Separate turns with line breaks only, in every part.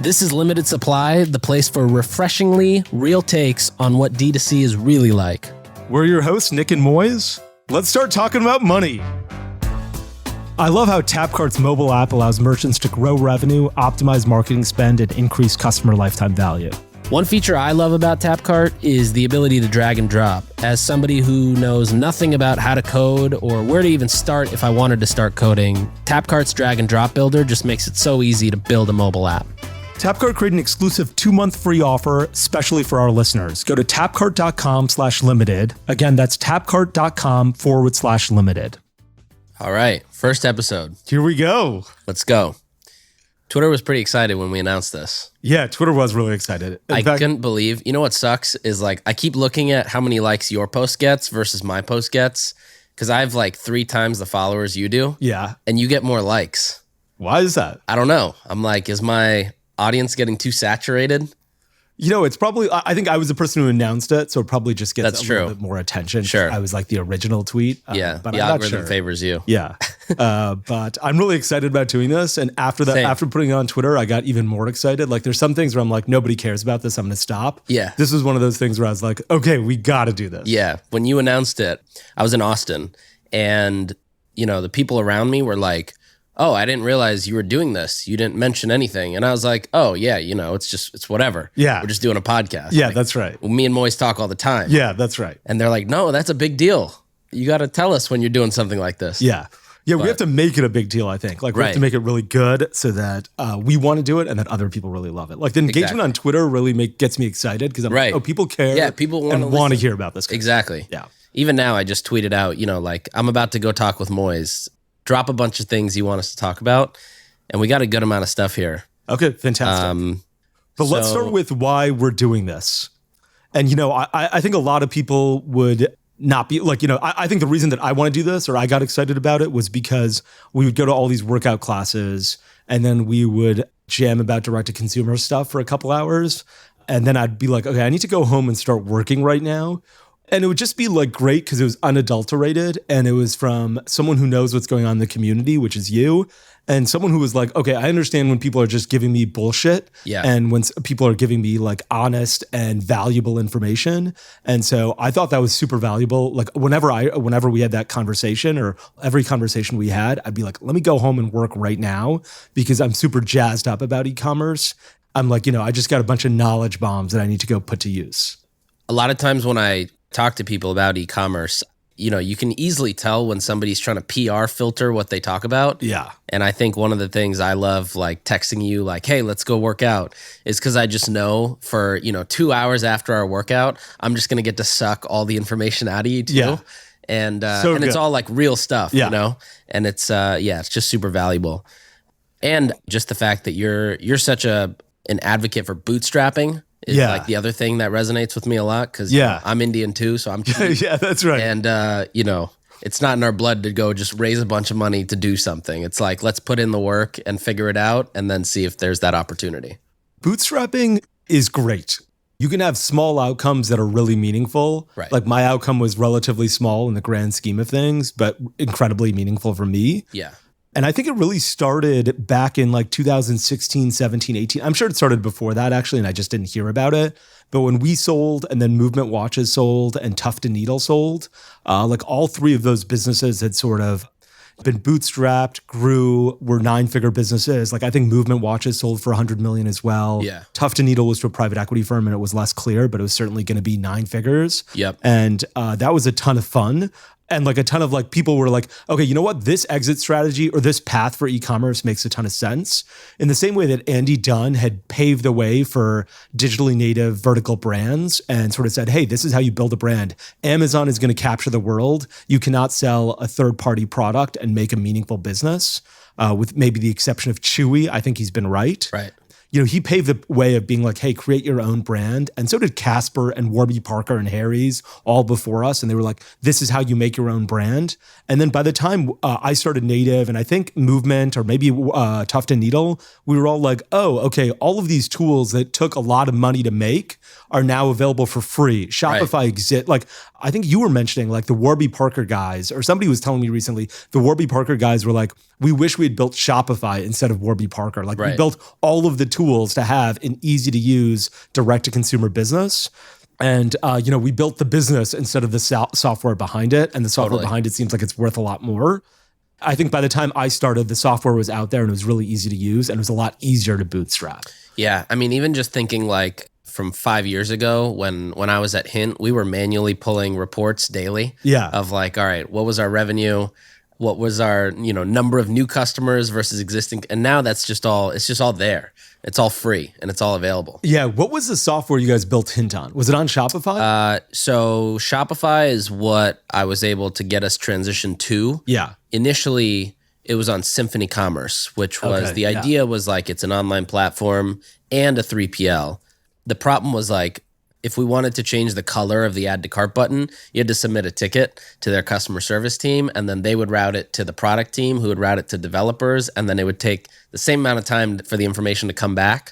This is Limited Supply, the place for refreshingly real takes on what D2C is really like.
We're your hosts, Nik and Moiz. Let's start talking about money. I love how Tapcart's mobile app allows merchants to grow revenue, optimize marketing spend, and increase customer lifetime value.
One feature I love about Tapcart is the ability to drag and drop. As somebody who knows nothing about how to code or where to even start if I wanted to start coding, Tapcart's drag and drop builder just makes it so easy to build a mobile app.
Tapcart created an exclusive 2-month free offer, especially for our listeners. Go to tapcart.com/limited. Again, that's tapcart.com/limited.
All right, first episode.
Here we go.
Let's go. Twitter was pretty excited when we announced this.
Yeah, Twitter was really excited.
I couldn't believe, you know what sucks is like, I keep looking at how many likes your post gets versus my post gets, because I have like 3 times the followers you do.
Yeah.
And you get more likes.
Why is that?
I don't know. I'm like, is my audience getting too saturated?
You know, it's probably, I think I was the person who announced it, so it probably just gets little bit more attention.
Sure.
I was like the original tweet.
But the
I'm
algorithm favors you.
Yeah. But I'm really excited about doing this. And after that, after putting it on Twitter, I got even more excited. Like there's some things where I'm like, nobody cares about this. I'm going to stop.
Yeah.
This was one of those things where I was like, okay, we got to do this.
Yeah. When you announced it, I was in Austin and, you know, the people around me were like, oh, I didn't realize you were doing this. You didn't mention anything. And I was like, oh, yeah, you know, it's whatever.
Yeah.
We're just doing a podcast.
Yeah,
like,
that's right.
Me and Moiz talk all the time.
Yeah, that's right.
And they're like, no, that's a big deal. You got to tell us when you're doing something like this.
Yeah. Yeah, we have to make it a big deal, I think. Like, we have to make it really good so that we want to do it and that other people really love it. Like, the engagement on Twitter really gets me excited because I'm like, oh, people care.
Yeah, people
want to hear about this.
Exactly.
Yeah.
Even now, I just tweeted out, you know, like, I'm about to go talk with Moiz. Drop a bunch of things you want us to talk about. And we got a good amount of stuff here.
Okay, fantastic. But let's start with why we're doing this. And, you know, I think a lot of people would not be like, you know, I think the reason that I want to do this or I got excited about it was because we would go to all these workout classes and then we would jam about direct-to-consumer stuff for a couple hours. And then I'd be like, okay, I need to go home and start working right now. And it would just be like great because it was unadulterated and it was from someone who knows what's going on in the community, which is you, and someone who was like, okay, I understand when people are just giving me bullshit and when people are giving me like honest and valuable information. And so I thought that was super valuable. Like whenever we had that conversation or every conversation we had, I'd be like, let me go home and work right now because I'm super jazzed up about e-commerce. I'm like, you know, I just got a bunch of knowledge bombs that I need to go put to use.
A lot of times when I talk to people about e-commerce, you know, you can easily tell when somebody's trying to PR filter what they talk about.
Yeah.
And I think one of the things I love, like texting you like, hey, let's go work out, is because I just know for, you know, 2 hours after our workout, I'm just going to get to suck all the information out of you too. Yeah. And it's all like real stuff, you know, and it's just super valuable. And just the fact that you're such an advocate for bootstrapping is like the other thing that resonates with me a lot because I'm Indian too, so I'm cheap.
Yeah, that's right.
And, you know, it's not in our blood to go just raise a bunch of money to do something. It's like, let's put in the work and figure it out and then see if there's that opportunity.
Bootstrapping is great. You can have small outcomes that are really meaningful. Right. Like my outcome was relatively small in the grand scheme of things, but incredibly meaningful for me.
Yeah.
And I think it really started back in like 2016, 17, 18. I'm sure it started before that actually, and I just didn't hear about it. But when we sold and then Movement Watches sold and Tuft & Needle sold, like all 3 of those businesses had sort of been bootstrapped, grew, were 9-figure businesses. Like I think Movement Watches sold for $100 million as well.
Yeah.
Tuft & Needle was to a private equity firm and it was less clear, but it was certainly going to be 9 figures.
Yep.
And that was a ton of fun. And like a ton of like people were like, okay, you know what? This exit strategy or this path for e-commerce makes a ton of sense. In the same way that Andy Dunn had paved the way for digitally native vertical brands and sort of said, hey, this is how you build a brand. Amazon is going to capture the world. You cannot sell a third-party product and make a meaningful business. With maybe the exception of Chewy, I think he's been right.
Right.
You know, he paved the way of being like, hey, create your own brand. And so did Casper and Warby Parker and Harry's all before us. And they were like, this is how you make your own brand. And then by the time I started Native and I think Movement or maybe Tuft & Needle, we were all like, oh, okay, all of these tools that took a lot of money to make are now available for free. Shopify exists. Like, I think you were mentioning like the Warby Parker guys, or somebody was telling me recently, the Warby Parker guys were like, we wish we had built Shopify instead of Warby Parker. Like we built all of the tools tools to have an easy to use direct to consumer business. And, we built the business instead of the software behind it. And the software behind it seems like it's worth a lot more. I think by the time I started, the software was out there and it was really easy to use and it was a lot easier to bootstrap.
Yeah. I mean, even just thinking like from 5 years ago when I was at Hint, we were manually pulling reports daily of like, all right, what was our revenue? What was our, number of new customers versus existing? And now it's just all there. It's all free and it's all available.
Yeah. What was the software you guys built Hint on? Was it on Shopify?
So Shopify is what I was able to get us transitioned to.
Yeah.
Initially, it was on Symphony Commerce, which was the idea was like it's an online platform and a 3PL. The problem was like, if we wanted to change the color of the add to cart button, you had to submit a ticket to their customer service team, and then they would route it to the product team, who would route it to developers, and then it would take the same amount of time for the information to come back.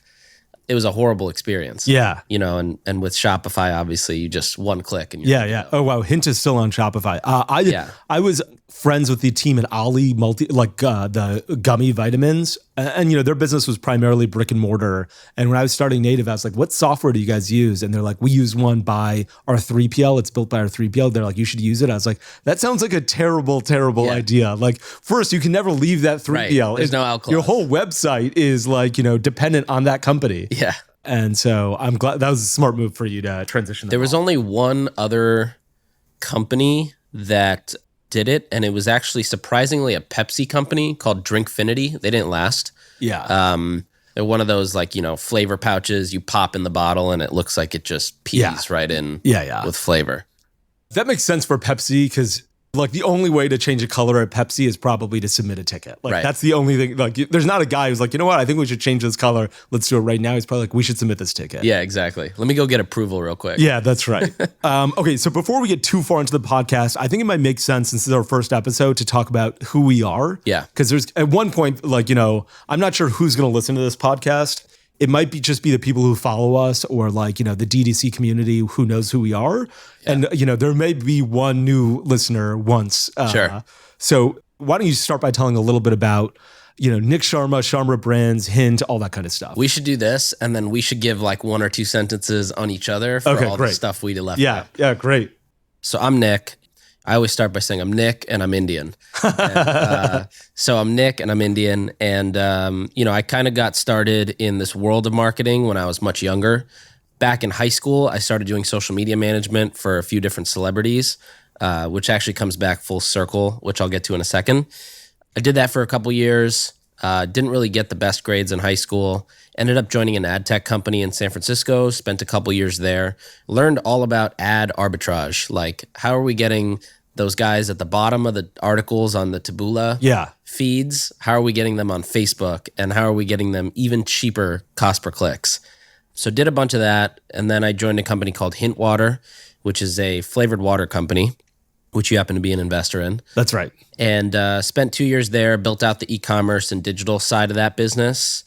It was a horrible experience.
Yeah.
And with Shopify, obviously, you just one click. And
yeah. Oh, wow. Hint is still on Shopify. I was friends with the team at Ali the gummy vitamins. And, their business was primarily brick and mortar. And when I was starting Native, I was like, what software do you guys use? And they're like, we use one by our 3PL. It's built by our 3PL. They're like, you should use it. I was like, that sounds like a terrible, terrible idea. Like, first, you can never leave that 3PL.
Right. There's no out clause.
Your whole website is like, dependent on that company.
Yeah.
And so I'm glad that was a smart move for you to transition.
There was only one other company that did it, and it was actually surprisingly a Pepsi company called Drinkfinity. They didn't last.
Yeah. They're
one of those flavor pouches you pop in the bottle and it looks like it just pees right in with flavor.
That makes sense for Pepsi because the only way to change a color at Pepsi is probably to submit a ticket. That's the only thing. There's not a guy who's like, you know what? I think we should change this color. Let's do it right now. He's probably like, we should submit this ticket.
Yeah, exactly. Let me go get approval real quick.
Yeah, that's right. Okay, so before we get too far into the podcast, I think it might make sense, since this is our first episode, to talk about who we are.
Yeah.
Because there's at one point, I'm not sure who's going to listen to this podcast. It might just be the people who follow us or the DDC community who knows who we are. Yeah. And, there may be one new listener once.
Sure.
So why don't you start by telling a little bit about, Nik Sharma, Sharma Brands, Hint, all that kind of stuff.
We should do this, and then we should give one or two sentences on each other for all the stuff we left out.
Yeah, great.
So I'm Nik. I always start by saying I'm Nik and I'm Indian. So I'm Nik and I'm Indian. And, I kind of got started in this world of marketing when I was much younger. Back in high school, I started doing social media management for a few different celebrities, which actually comes back full circle, which I'll get to in a second. I did that for a couple years, didn't really get the best grades in high school, ended up joining an ad tech company in San Francisco, spent a couple years there, learned all about ad arbitrage. Like, how are we getting those guys at the bottom of the articles on the Taboola feeds? How are we getting them on Facebook? And how are we getting them even cheaper cost per clicks? So did a bunch of that. And then I joined a company called Hint Water, which is a flavored water company, which you happen to be an investor in.
That's right.
And spent 2 years there, built out the e-commerce and digital side of that business.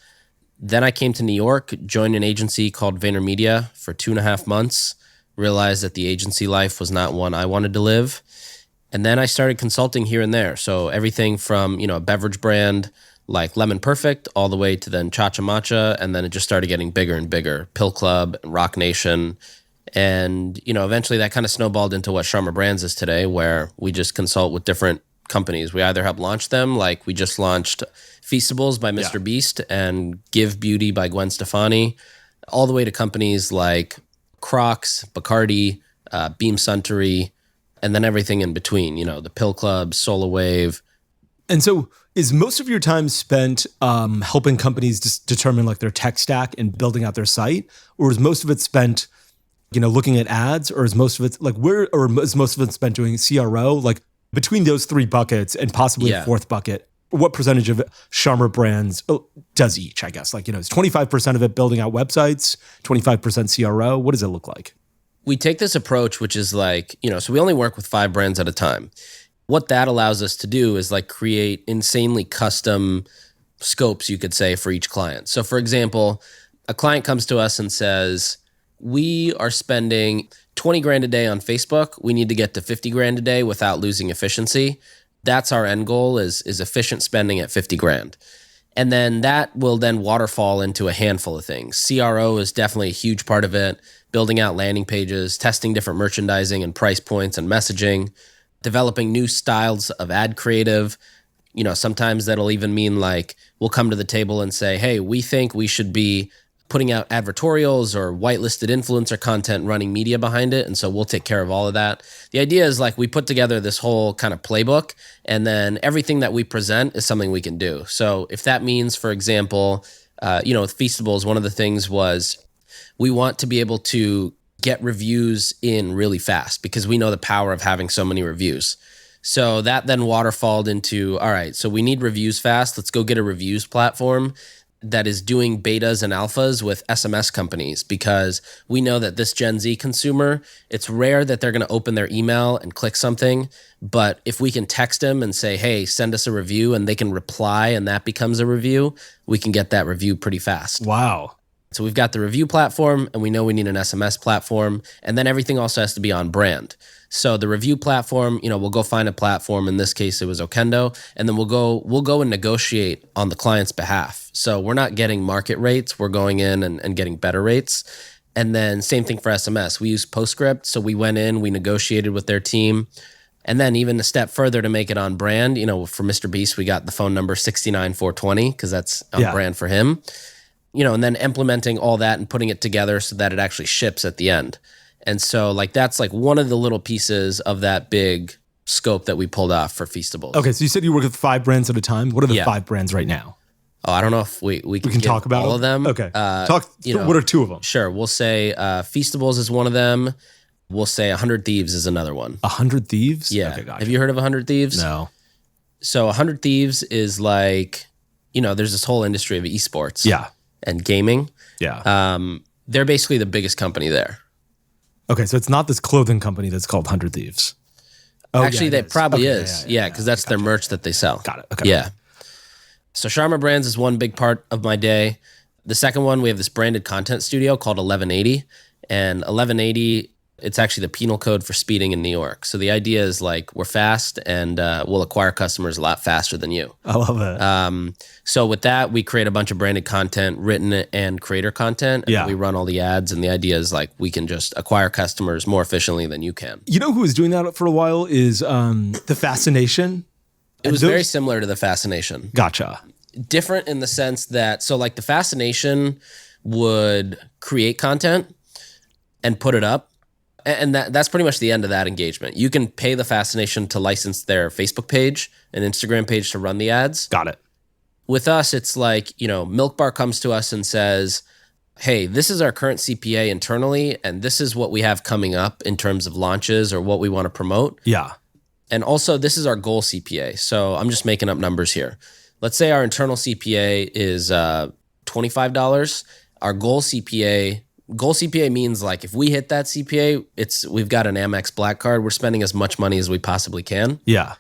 Then I came to New York, joined an agency called VaynerMedia for 2.5 months, realized that the agency life was not one I wanted to live. And then I started consulting here and there. So everything from, a beverage brand like Lemon Perfect all the way to then Cha-Cha Matcha. And then it just started getting bigger and bigger. Pill Club, Rock Nation. And, eventually that kind of snowballed into what Sharma Brands is today, where we just consult with different companies. We either help launch them, like we just launched Feastables by Mr. Beast and Give Beauty by Gwen Stefani, all the way to companies like Crocs, Bacardi, Beam Suntory, and then everything in between, the Pill Club, Solar Wave.
And so is most of your time spent helping companies just determine their tech stack and building out their site? Or is most of it spent, looking at ads? Or is most of it is most of it spent doing CRO? Between those three buckets and possibly a fourth bucket, what percentage of Sharma Brands does each, I guess? Is 25% of it building out websites, 25% CRO? What does it look like?
We take this approach, which is so we only work with 5 brands at a time. What that allows us to do is create insanely custom scopes, you could say, for each client. So for example, a client comes to us and says, we are spending 20 grand a day on Facebook. We need to get to 50 grand a day without losing efficiency. That's our end goal is efficient spending at 50 grand. And then that will then waterfall into a handful of things. CRO is definitely a huge part of it. Building out landing pages, testing different merchandising and price points and messaging, developing new styles of ad creative. Sometimes that'll even mean like we'll come to the table and say, hey, we think we should be putting out advertorials or whitelisted influencer content, running media behind it. And so we'll take care of all of that. The idea is like we put together this whole kind of playbook, and then everything that we present is something we can do. So if that means, for example, with Feastables, one of the things was we want to be able to get reviews in really fast because we know the power of having so many reviews. So that then waterfalled into, all right, so we need reviews fast. Let's go get a reviews platform that is doing betas and alphas with SMS companies, because we know that this Gen Z consumer, it's rare that they're going to open their email and click something. But if we can text them and say, hey, send us a review, and they can reply and that becomes a review, we can get that review pretty fast.
Wow.
So we've got the review platform, and we know we need an SMS platform, and then everything also has to be on brand. So the review platform, we'll go find a platform. In this case, it was Okendo, and then we'll go and negotiate on the client's behalf. So we're not getting market rates. We're going in and getting better rates. And then same thing for SMS. We use Postscript. So we went in, we negotiated with their team. And then even a step further to make it on brand, for Mr. Beast, we got the phone number 69420 because that's on brand for him. And then implementing all that and putting it together so that it actually ships at the end. And so that's one of the little pieces of that big scope that we pulled off for Feastables.
Okay, so you said you work with 5 brands at a time. What are the 5 brands right now?
Oh, I don't know if we can
talk about
all of them.
Okay. What are 2 of them?
Sure. We'll say Feastables is one of them. We'll say 100 Thieves is another one.
100 Thieves?
Yeah.
Okay, gotcha.
Have you heard of 100 Thieves?
No.
So 100 Thieves is there's this whole industry of esports.
Yeah.
And gaming.
Yeah.
They're basically the biggest company there.
Okay, so it's not this clothing company that's called 100 Thieves.
Oh, actually, that probably is. Yeah, because that's their merch that they sell.
Got it. Okay.
Yeah. So Sharma Brands is one big part of my day. The second one, we have this branded content studio called 1180. And 1180, it's actually the penal code for speeding in New York. So the idea is we're fast and we'll acquire customers a lot faster than you.
I love it.
So with that, we create a bunch of branded content, written and creator content. And we run all the ads. And the idea is we can just acquire customers more efficiently than you can.
You know who was doing that for a while is The Fascination.
It was very similar to The Fascination.
Gotcha.
Different in the sense that, The Fascination would create content and put it up. And that's pretty much the end of that engagement. You can pay The Fascination to license their Facebook page and Instagram page to run the ads.
Got it.
With us, it's Milk Bar comes to us and says, hey, this is our current CPA internally, and this is what we have coming up in terms of launches or what we want to promote.
Yeah.
And also, this is our goal CPA. So I'm just making up numbers here. Let's say our internal CPA is $25. Our goal CPA means if we hit that CPA, we've got an Amex Black Card. We're spending as much money as we possibly can.
Yeah.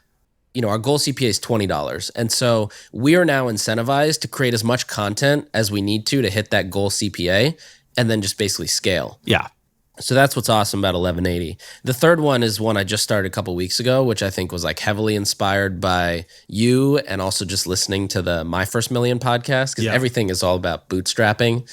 Our goal CPA is $20. And so we are now incentivized to create as much content as we need to hit that goal CPA and then just basically scale.
Yeah.
So that's what's awesome about 1180. The third one is one I just started a couple weeks ago, which I think was heavily inspired by you and also just listening to the My First Million podcast, because everything is all about bootstrapping.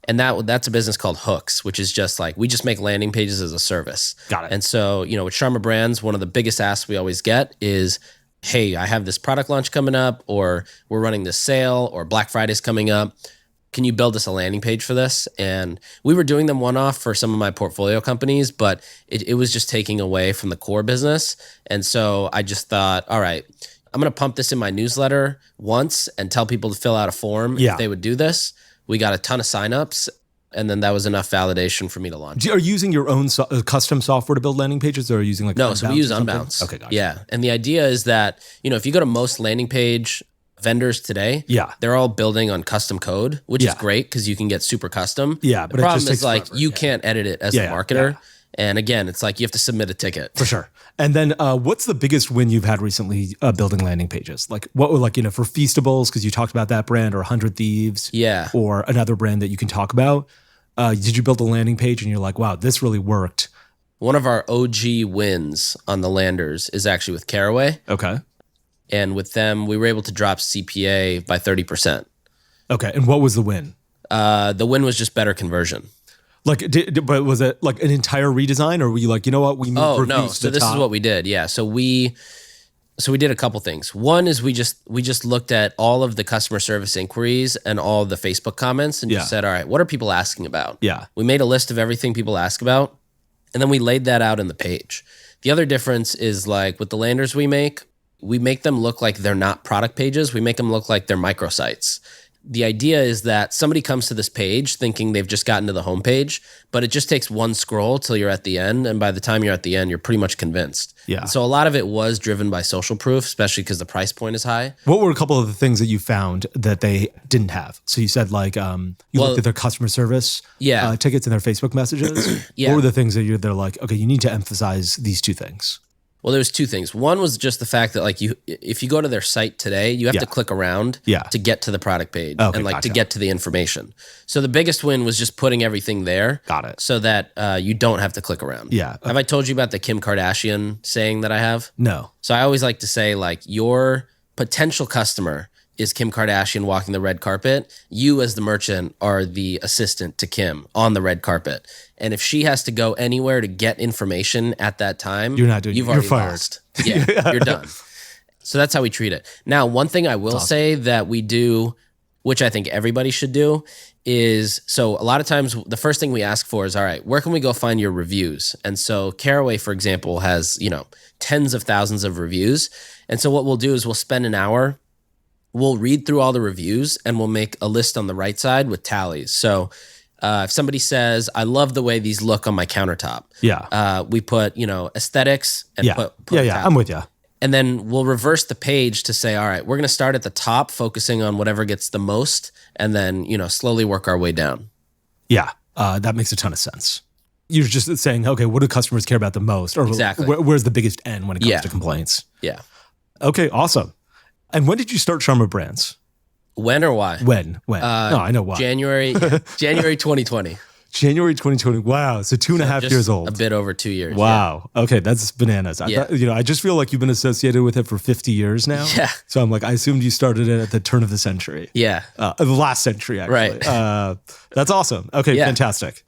And that's a business called Hooks, which is just we just make landing pages as a service.
Got it.
And so, with Sharma Brands, one of the biggest asks we always get is, hey, I have this product launch coming up, or we're running this sale, or Black Friday's coming up. Can you build us a landing page for this? And we were doing them one-off for some of my portfolio companies, but it was just taking away from the core business. And so I just thought, all right, I'm going to pump this in my newsletter once and tell people to fill out a form if they would do this. We got a ton of signups, and then that was enough validation for me to launch.
Are you using your own custom software to build landing pages, or are you using
No, so we use Unbounce.
Okay, gotcha.
Yeah, and the idea is that, if you go to most landing page vendors today, they're all building on custom code, which is great because you can get super custom.
Yeah,
but the problem is you can't edit it as a marketer. Yeah. And again, it's you have to submit a ticket.
For sure. And then what's the biggest win you've had recently building landing pages? What for Feastables, because you talked about that brand, or 100 Thieves.
Yeah.
Or another brand that you can talk about. Did you build a landing page and you're like, wow, this really worked?
One of our OG wins on the landers is actually with Caraway.
Okay.
And with them, we were able to drop CPA by 30%.
Okay. And what was the win?
The win was just better conversion.
Like, but was it like an entire redesign, or were you like, you know what, we moved reviews
no.
to
So
the
this
top?
is what we did. Yeah. So we did a couple things. One is we just looked at all of the customer service inquiries and all the Facebook comments and just said, all right, what are people asking about?
Yeah.
We made a list of everything people ask about, and then we laid that out in the page. The other difference is like with the landers we make them look like they're not product pages. We make them look like they're microsites. The idea is that somebody comes to this page thinking they've just gotten to the homepage, but it just takes one scroll till you're at the end. And by the time you're at the end, you're pretty much convinced.
Yeah.
And so a lot of it was driven by social proof, especially because the price point is high.
What were a couple of the things that you found that they didn't have? So you said like you looked at their customer service tickets and their Facebook messages. What were the things that they're like, okay, you need to emphasize these two things?
Well, there's two things. One was just the fact that like if you go to their site today, you have to click around to get to the product page and like to get to the information. So the biggest win was just putting everything there.
Got it.
So that you don't have to click around.
Yeah.
Have I told you about the Kim Kardashian saying that I have?
No.
So I always like to say like your potential customer is Kim Kardashian walking the red carpet. You as the merchant are the assistant to Kim on the red carpet. And if she has to go anywhere to get information at that time,
you're not doing
you've
it.
already
You're fired.
lost. Yeah, you're done. So that's how we treat it. Now, one thing I will say that we do, which I think everybody should do, is so a lot of times the first thing we ask for is, all right, where can we go find your reviews? And so Caraway, for example, has, tens of thousands of reviews. And so what we'll do is we'll spend an hour. We'll read through all the reviews and we'll make a list on the right side with tallies. So if somebody says, I love the way these look on my countertop.
Yeah.
We put, aesthetics and put
I'm with you.
And then we'll reverse the page to say, all right, we're going to start at the top, focusing on whatever gets the most, and then, slowly work our way down.
Yeah. That makes a ton of sense. You're just saying, okay, what do customers care about the most? Or
exactly.
Where's the biggest N when it comes to complaints?
Yeah.
Okay, awesome. And when did you start Sharma Brands?
When or why?
When? No, I know why.
January 2020.
January 2020. Wow. So 2.5 years old.
A bit over 2 years.
Wow. Yeah. Okay. That's bananas.
Yeah.
I just feel like you've been associated with it for 50 years now.
Yeah.
So I'm like, I assumed you started it at the turn of the century.
Yeah.
The last century, actually.
Right.
That's awesome. Okay. Yeah. Fantastic.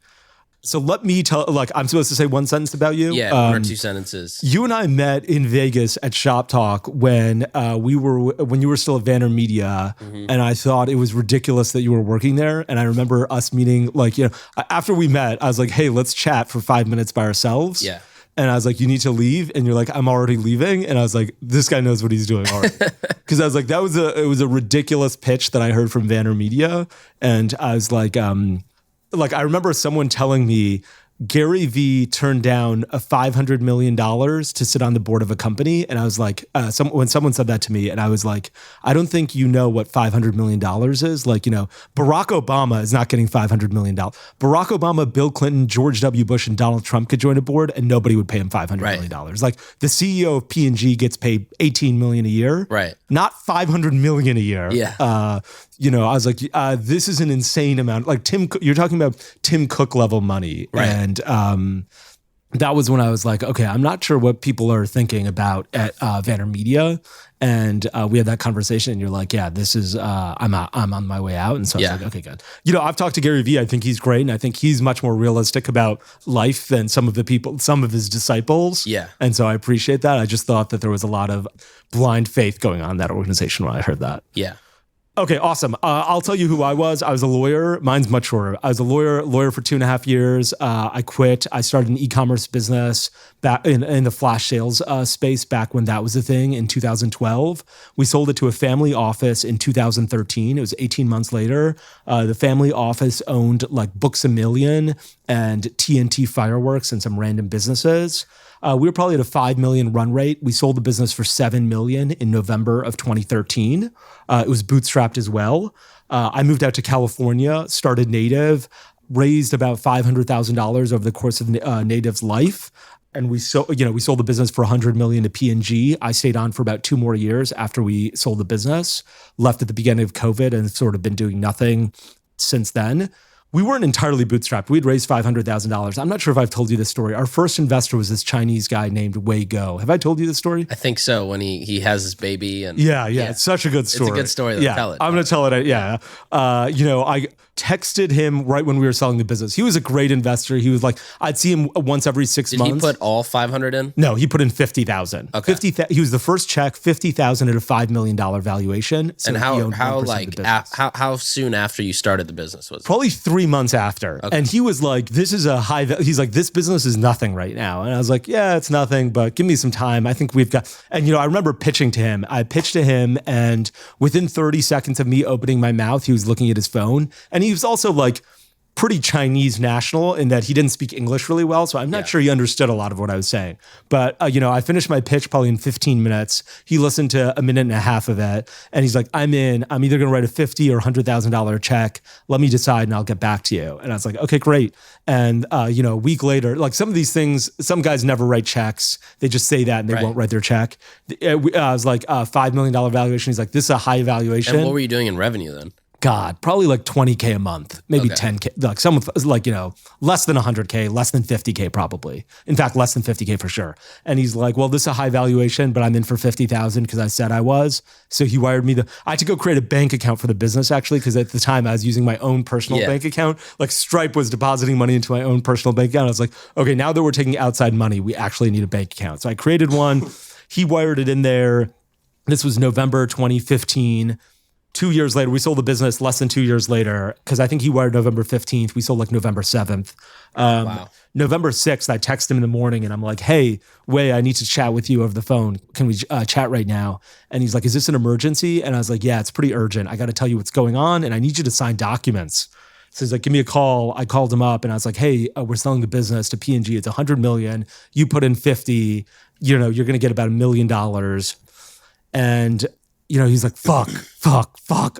So let me tell, I'm supposed to say one sentence about you?
Yeah, one or two sentences.
You and I met in Vegas at Shop Talk when you were still at VaynerMedia, and I thought it was ridiculous that you were working there. And I remember us meeting, after we met, I was like, hey, let's chat for 5 minutes by ourselves.
Yeah.
And I was like, you need to leave. And you're like, I'm already leaving. And I was like, this guy knows what he's doing already. Because I was like, it was a ridiculous pitch that I heard from VaynerMedia. And I was like, I remember someone telling me Gary Vee turned down $500 million to sit on the board of a company. And I was like, when someone said that to me, and I was like, I don't think you know what $500 million is. Barack Obama is not getting $500 million. Barack Obama, Bill Clinton, George W. Bush, and Donald Trump could join a board and nobody would pay him $500 million. Like the CEO of P&G gets paid $18 million a year.
Right.
Not $500 million a year.
Yeah.
I was like, this is an insane amount. Like you're talking about Tim Cook level money.
Right.
And that was when I was like, okay, I'm not sure what people are thinking about at VaynerMedia. And we had that conversation and you're like, yeah, this is, I'm on my way out. And so I was like, okay, good. I've talked to Gary Vee. I think he's great. And I think he's much more realistic about life than some of his disciples.
Yeah.
And so I appreciate that. I just thought that there was a lot of blind faith going on in that organization when I heard that.
Yeah.
Okay, awesome. I'll tell you who I was. I was a lawyer. Mine's much shorter. I was a lawyer for 2.5 years. I quit. I started an e-commerce business back in the flash sales space back when that was a thing in 2012. We sold it to a family office in 2013. It was 18 months later. The family office owned like Books A Million and TNT Fireworks and some random businesses. We were probably at a 5 million run rate. We sold the business for 7 million in November of 2013. It was bootstrapped as well. I moved out to California, started Native, raised about $500,000 over the course of Native's life. And we sold the business for 100 million to P&G. I stayed on for about 2 more years after we sold the business, left at the beginning of COVID and sort of been doing nothing since then. we weren't entirely bootstrapped. We'd raised $500,000. I'm not sure if I've told you this story. Our first investor was this Chinese guy named Wei Go. Have I told you this story?
I think so. When he has his baby and
yeah. It's such a good story.
It's a good story. Tell it.
I'm going to tell it. Yeah. I texted him right when we were selling the business. He was a great investor. He was like, I'd see him once every 6 months.
Did he put all 500 in?
No, he put in 50,000.
Okay.
He was the first check, 50,000 at a $5 million valuation. So
and how soon after you started the business was it?
Probably 3 months after. Okay. And he was like, he's like, this business is nothing right now. And I was like, yeah, it's nothing, but give me some time. I think we've got, and I remember pitching to him. I pitched to him, and within 30 seconds of me opening my mouth, he was looking at his phone. And he was also like pretty Chinese national in that he didn't speak English really well. So I'm not sure he understood a lot of what I was saying. But, I finished my pitch probably in 15 minutes. He listened to a minute and a half of it. And he's like, I'm in. I'm either going to write a $50,000 or $100,000 check. Let me decide and I'll get back to you. And I was like, okay, great. And, a week later, like some of these things, some guys never write checks. They just say that and they won't write their check. I was like a $5 million valuation. He's like, this is a high valuation.
And what were you doing in revenue then?
God, probably like 20K a month, maybe 10K, like some like, less than 100K, less than 50K probably. In fact, less than 50K for sure. And he's like, well, this is a high valuation, but I'm in for 50,000 because I said I was. So he wired me I had to go create a bank account for the business actually, because at the time I was using my own personal bank account. Like Stripe was depositing money into my own personal bank account. I was like, okay, now that we're taking outside money, we actually need a bank account. So I created one. He wired it in there. This was November 2015. 2 years later, we sold the business less than 2 years later, because I think he wired November 15th. We sold like November 7th.
Wow.
November 6th, I text him in the morning and I'm like, hey, Wei, I need to chat with you over the phone. Can we chat right now? And he's like, is this an emergency? And I was like, yeah, it's pretty urgent. I got to tell you what's going on and I need you to sign documents. So he's like, give me a call. I called him up and I was like, hey, we're selling the business to P&G. It's 100 million. You put in 50, you're going to get about $1 million. And he's like, fuck.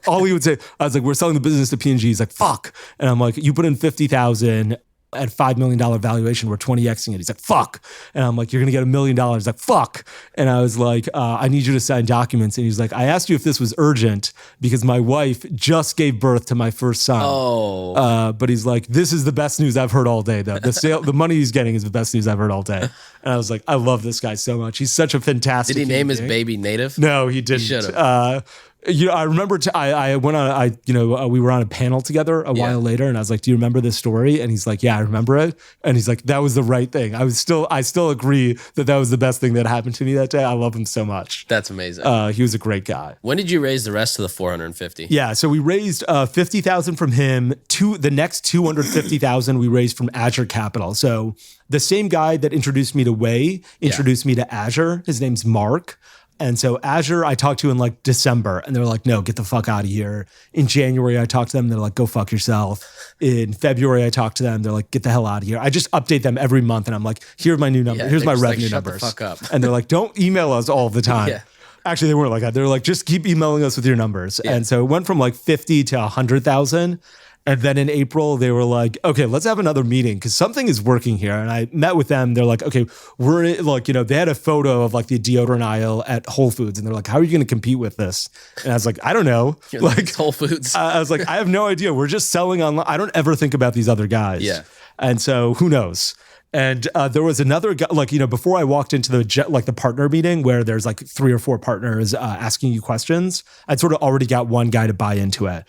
All he would say, I was like, we're selling the business to P&G. He's like, fuck. And I'm like, you put in 50,000 at $5 million valuation, we're 20xing it. He's like, fuck. And I'm like, you're going to get $1 million. He's like, fuck. And I was like, I need you to sign documents. And he's like, I asked you if this was urgent because my wife just gave birth to my first son.
Oh.
But he's like, this is the best news I've heard all day though. The money he's getting is the best news I've heard all day. And I was like, I love this guy so much. He's such a fantastic
Did he name his baby Native?
No, he didn't.
He should have.
I remember I went on, we were on a panel together a while later and I was like, do you remember this story? And he's like, yeah, I remember it. And he's like, that was the right thing. I still agree that was the best thing that happened to me that day. I love him so much.
That's amazing.
He was a great guy.
When did you raise the rest of the 450?
Yeah. So we raised 50,000 from him. The next 250,000 we raised from Azure Capital. So the same guy that introduced me to Wei introduced me to Azure. His name's Mark. And so Azure, I talked to in like December and they're like, no, get the fuck out of here. In January, I talked to them. They're like, go fuck yourself. In February, I talked to them. They're like, get the hell out of here. I just update them every month. And I'm like, here are my new numbers.
Yeah,
here's my revenue
like,
numbers.
Shut the fuck up.
And they're like, don't email us all the time.
Yeah.
Actually, they weren't like that. They're like, just keep emailing us with your numbers. Yeah. And so it went from like 50 to 100,000. And then in April, they were like, okay, let's have another meeting because something is working here. And I met with them. They're like, okay, they had a photo of like the deodorant aisle at Whole Foods. And they're like, how are you going to compete with this? And I was like, I don't know.
You're like Whole Foods.
I was like, I have no idea. We're just selling online. I don't ever think about these other guys.
Yeah.
And so who knows? And there was another guy, before I walked into the partner meeting where there's like 3 or 4 partners asking you questions, I'd sort of already got one guy to buy into it.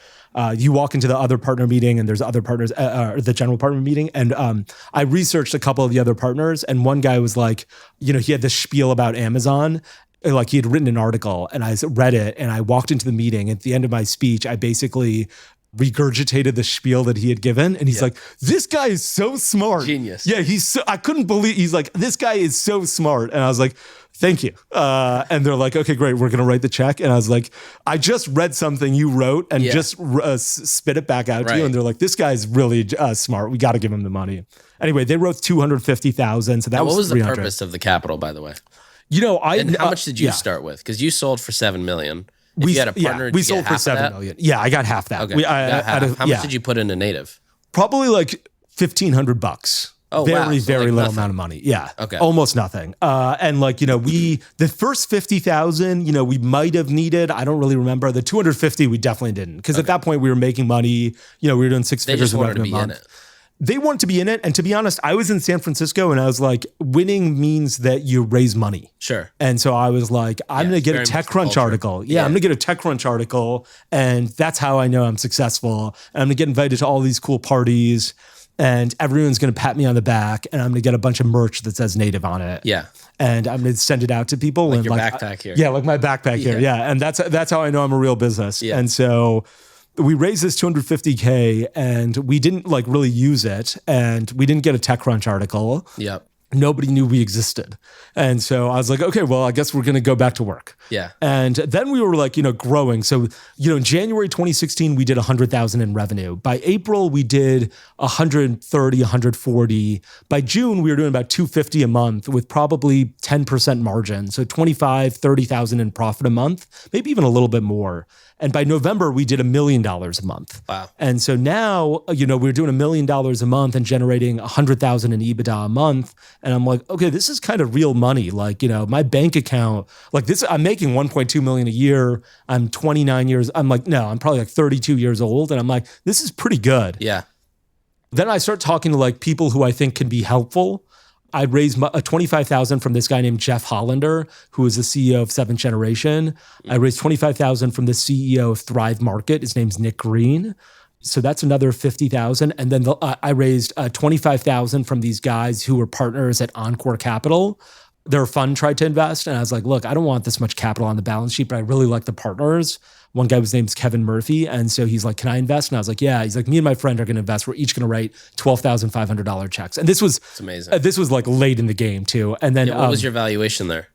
You walk into the other partner meeting and there's other partners, the general partner meeting. And I researched a couple of the other partners and one guy was like, he had this spiel about Amazon. Like he had written an article and I read it and I walked into the meeting. At the end of my speech, I basically regurgitated the spiel that he had given. And he's like, this guy is so smart.
Genius.
Yeah, I couldn't believe, he's like, this guy is so smart. And I was like, thank you. And they're like, okay, great. We're going to write the check. And I was like, I just read something you wrote and just spit it back out to you. And they're like, this guy's really smart. We got to give him the money. Anyway, they wrote 250,000. So that
was
what was the
purpose of the capital, by the way?
And
how much did you start with? Because you sold for $7 million. If you had a partner,
we sold for $7 million. Yeah, I got half that.
Okay. How much did you put into Native?
Probably like $1,500.
Oh,
very,
wow. So
very
like
little
nothing.
amount of money. Yeah.
Okay.
Almost nothing. And like, the first 50,000, we might have needed, I don't really remember. The 250, we definitely didn't. Because at that point we were making money, we were doing six figures of revenue a month. They wanted to be in it. And to be honest, I was in San Francisco and I was like, winning means that you raise money.
Sure.
And so I was like, I'm going to get a TechCrunch article. Yeah, I'm going to get a TechCrunch article. And that's how I know I'm successful. And I'm going to get invited to all these cool parties. And everyone's going to pat me on the back. And I'm going to get a bunch of merch that says native on it.
Yeah.
And I'm going to send it out to people.
Like
and
your backpack here.
Yeah, like my backpack here. Yeah. And that's how I know I'm a real business.
Yeah.
And so we raised this $250K and we didn't like really use it. And we didn't get a TechCrunch article.
Yep.
Nobody knew we existed. And so I was like, okay, well, I guess we're going to go back to work.
Yeah.
And then we were like, growing. So, in January 2016, we did 100,000 in revenue. By April, we did 130, 140. By June, we were doing about 250 a month with probably 10% margin. So 25, 30,000 in profit a month, maybe even a little bit more. And by November, we did $1 million a month.
Wow.
And so now, we're doing $1 million a month and generating 100,000 in EBITDA a month. And I'm like, okay, this is kind of real money. Like, my bank account, like this, I'm making 1.2 million a year. I'm 29 years. I'm like, no, I'm probably like 32 years old. And I'm like, this is pretty good.
Yeah.
Then I start talking to like people who I think can be helpful. I'd raised a 25,000 from this guy named Jeff Hollander, who is the CEO of Seventh Generation. I raised 25,000 from the CEO of Thrive Market. His name's Nick Green. So that's another 50,000. And then I raised 25,000 from these guys who were partners at Encore Capital. Their fund tried to invest. And I was like, look, I don't want this much capital on the balance sheet, but I really like the partners. One guy, his name's Kevin Murphy. And so he's like, can I invest? And I was like, yeah. He's like, me and my friend are going to invest. We're each going to write $12,500 checks. And this was,
it's amazing.
This was like late in the game too. And then
what was your valuation there?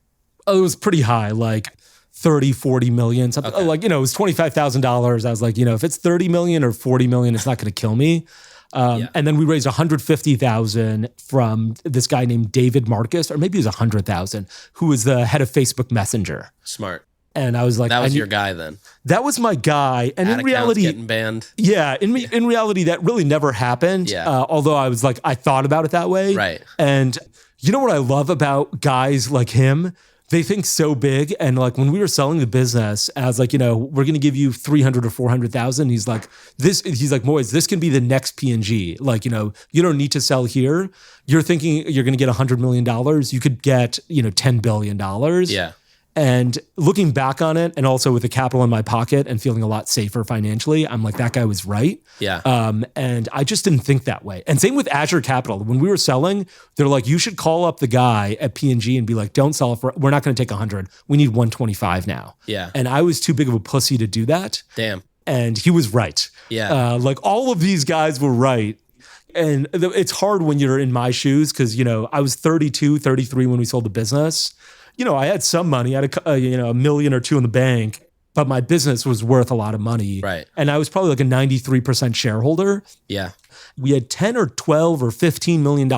It was pretty high, like 30, 40 million, something.
Okay.
Like, it was $25,000. I was like, if it's 30 million or 40 million, it's not going to kill me. And then we raised 150,000 from this guy named David Marcus, or maybe it was 100,000, who was the head of Facebook Messenger.
Smart.
And I was like,
that was your guy then.
That was my guy. And
Ad
in reality,
getting banned.
Yeah, in reality, that really never happened.
Yeah.
Although I was like, I thought about it that way.
Right.
And you know what I love about guys like him? They think so big. And like when we were selling the business, I was like, we're going to give you 300 or 400,000. He's like, Moiz, this can be the next P&G. Like, you don't need to sell here. You're thinking you're going to get $100 million. You could get, $10 billion.
Yeah.
And looking back on it, and also with the capital in my pocket and feeling a lot safer financially, I'm like, that guy was right.
Yeah.
And I just didn't think that way. And same with Azure Capital. When we were selling, they're like, you should call up the guy at P&G and be like, don't sell it for, we're not going to take 100. We need 125 now.
Yeah.
And I was too big of a pussy to do that.
Damn.
And he was right.
Yeah.
Like all of these guys were right. And it's hard when you're in my shoes because, I was 32, 33 when we sold the business. I had some money. I had $1 million or $2 million in the bank, but my business was worth a lot of money.
Right.
And I was probably like a 93% shareholder.
Yeah.
We had 10 or 12 or $15 million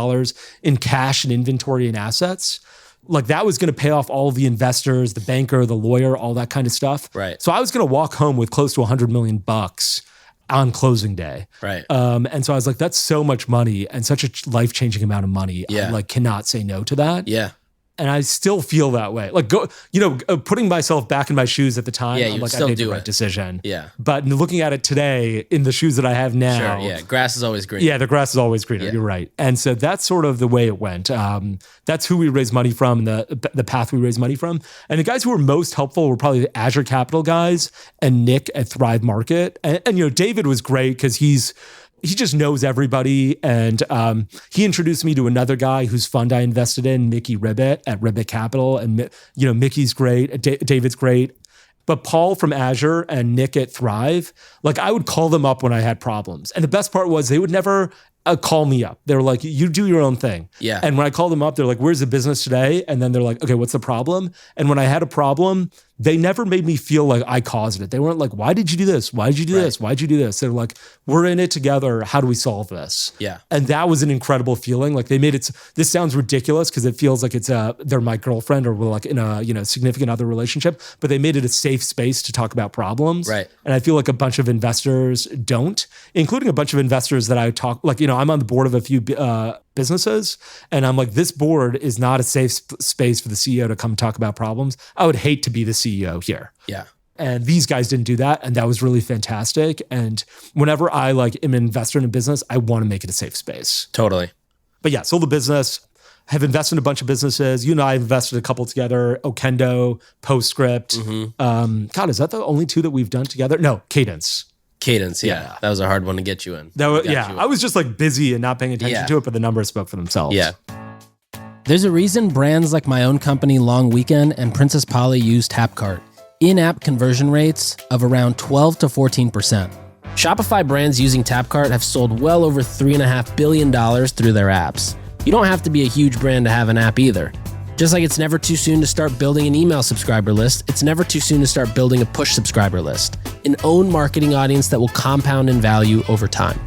in cash and inventory and assets. Like that was going to pay off all of the investors, the banker, the lawyer, all that kind of stuff.
Right.
So I was going to walk home with close to $100 million on closing day.
Right.
And so I was like, that's so much money and such a life-changing amount of money.
Yeah.
I cannot say no to that.
Yeah.
And I still feel that way. Like putting myself back in my shoes at the time,
yeah,
I'm like,
still
I made the right decision.
Yeah.
But looking at it today, in the shoes that I have now,
sure, yeah, grass is always green.
Yeah, the grass is always greener.
Yeah.
You're right. And so that's sort of the way it went. That's who we raised money from, and the path we raised money from. And the guys who were most helpful were probably the Azure Capital guys and Nick at Thrive Market. And David was great because he just knows everybody. And he introduced me to another guy whose fund I invested in, Mickey Ribbit at Ribbit Capital. And, Mickey's great. David's great. But Paul from Azure and Nick at Thrive, like I would call them up when I had problems. And the best part was they would never call me up. They were like, you do your own thing.
Yeah.
And when I called them up, they're like, where's the business today? And then they're like, okay, what's the problem? And when I had a problem, they never made me feel like I caused it. They weren't like, why did you do this? Why did you do this? Why did you do this? They're like, we're in it together. How do we solve this?
Yeah.
And that was an incredible feeling. Like they made it, this sounds ridiculous because it feels like they're my girlfriend or we're like in a, significant other relationship, but they made it a safe space to talk about problems.
Right.
And I feel like a bunch of investors don't, including a bunch of investors that I talk, like, I'm on the board of a few businesses, and I'm like, this board is not a safe space for the CEO to come talk about problems. I would hate to be the CEO here.
Yeah.
And these guys didn't do that. And that was really fantastic. And whenever I am an investor in a business, I want to make it a safe space.
Totally.
But yeah, sold the business, have invested in a bunch of businesses. You and I invested a couple together, Okendo, Postscript. God, is that the only two that we've done together? No, Cadence.
Cadence, yeah. That was a hard one to get you in.
I was just busy and not paying attention to it, but the numbers spoke for themselves.
Yeah. There's a reason brands like my own company, Long Weekend, and Princess Polly use Tapcart. In-app conversion rates of around 12 to 14%. Shopify brands using Tapcart have sold well over $3.5 billion through their apps. You don't have to be a huge brand to have an app either. Just like it's never too soon to start building an email subscriber list, it's never too soon to start building a push subscriber list, an own marketing audience that will compound in value over time.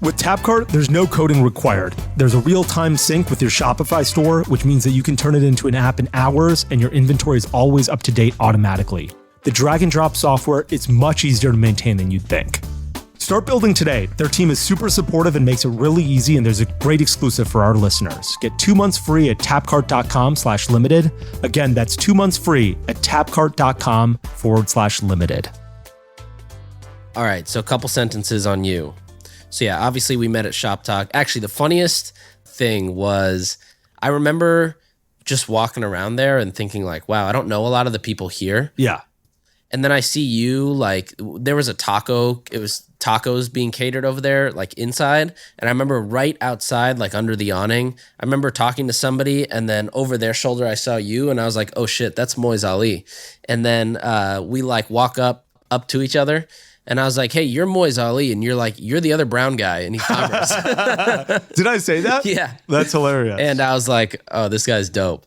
With Tapcart, there's no coding required. There's a real-time sync with your Shopify store, which means that you can turn it into an app in hours and your inventory is always up to date automatically. The drag and drop software is much easier to maintain than you'd think. Start building today. Their team is super supportive and makes it really easy, and there's a great exclusive for our listeners. Get 2 months free at tapcart.com/limited. Again, that's 2 months free at tapcart.com/limited.
All right, so a couple sentences on you. So yeah, obviously we met at Shop Talk. Actually, the funniest thing was I remember just walking around there and thinking wow, I don't know a lot of the people here.
Yeah.
And then I see you, there was a taco, it was tacos being catered over there, inside. And I remember right outside, under the awning, I remember talking to somebody, and then over their shoulder, I saw you, and I was like, oh shit, that's Moiz Ali. And then we walk up to each other, and I was like, hey, you're Moiz Ali, and you're the other brown guy in e-commerce.
Did I say that?
Yeah.
That's hilarious.
And I was like, oh, this guy's dope.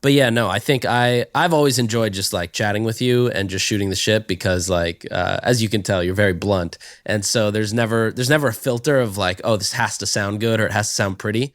But yeah, no, I think I've always enjoyed just chatting with you and just shooting the shit because as you can tell, you're very blunt. And so there's never a filter of oh, this has to sound good or it has to sound pretty.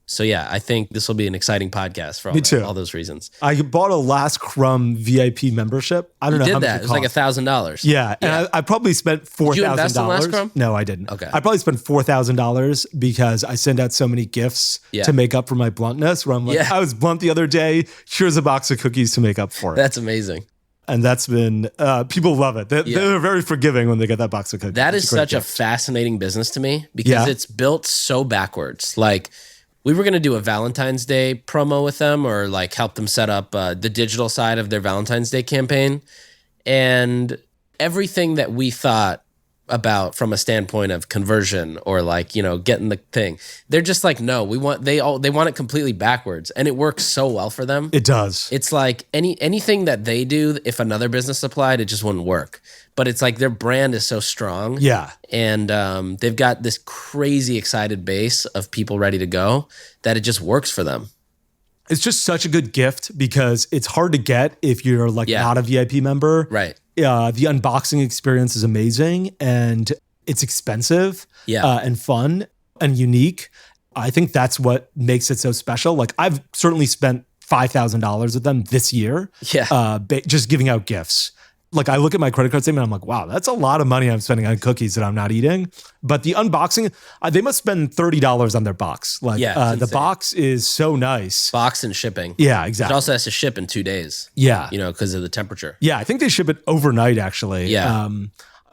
So yeah, I think this will be an exciting podcast for all those reasons.
I bought a Last Crumb VIP membership. I don't know how much it cost.
It was $1,000.
Yeah, and I probably spent $4,000.
Did you invest in Last Crumb?
No, I didn't.
Okay.
I probably spent $4,000 because I send out so many gifts to make up for my bluntness. Where I'm I was blunt the other day. Here's a box of cookies to make up for it.
That's amazing.
And that's been, people love it. They're very forgiving when they get that box of cookies.
That is such a fascinating business to me because it's built so backwards. We were going to do a Valentine's Day promo with them or help them set up the digital side of their Valentine's Day campaign. And everything that we thought about from a standpoint of conversion or getting the thing, they're just no, they want it completely backwards, and it works so well for them.
It does.
It's anything that they do, if another business applied, it just wouldn't work. But it's their brand is so strong.
Yeah.
And they've got this crazy excited base of people ready to go that it just works for them.
It's just such a good gift because it's hard to get if you're not a VIP member.
Right.
The unboxing experience is amazing and it's expensive and fun and unique. I think that's what makes it so special. I've certainly spent $5,000 with them this year.
Yeah.
Just giving out gifts. I look at my credit card statement, I'm like, wow, that's a lot of money I'm spending on cookies that I'm not eating. But the unboxing, they must spend $30 on their box. The box is so nice.
Box and shipping.
Yeah, exactly.
It also has to ship in 2 days.
Yeah.
Because of the temperature.
Yeah, I think they ship it overnight, actually.
Yeah.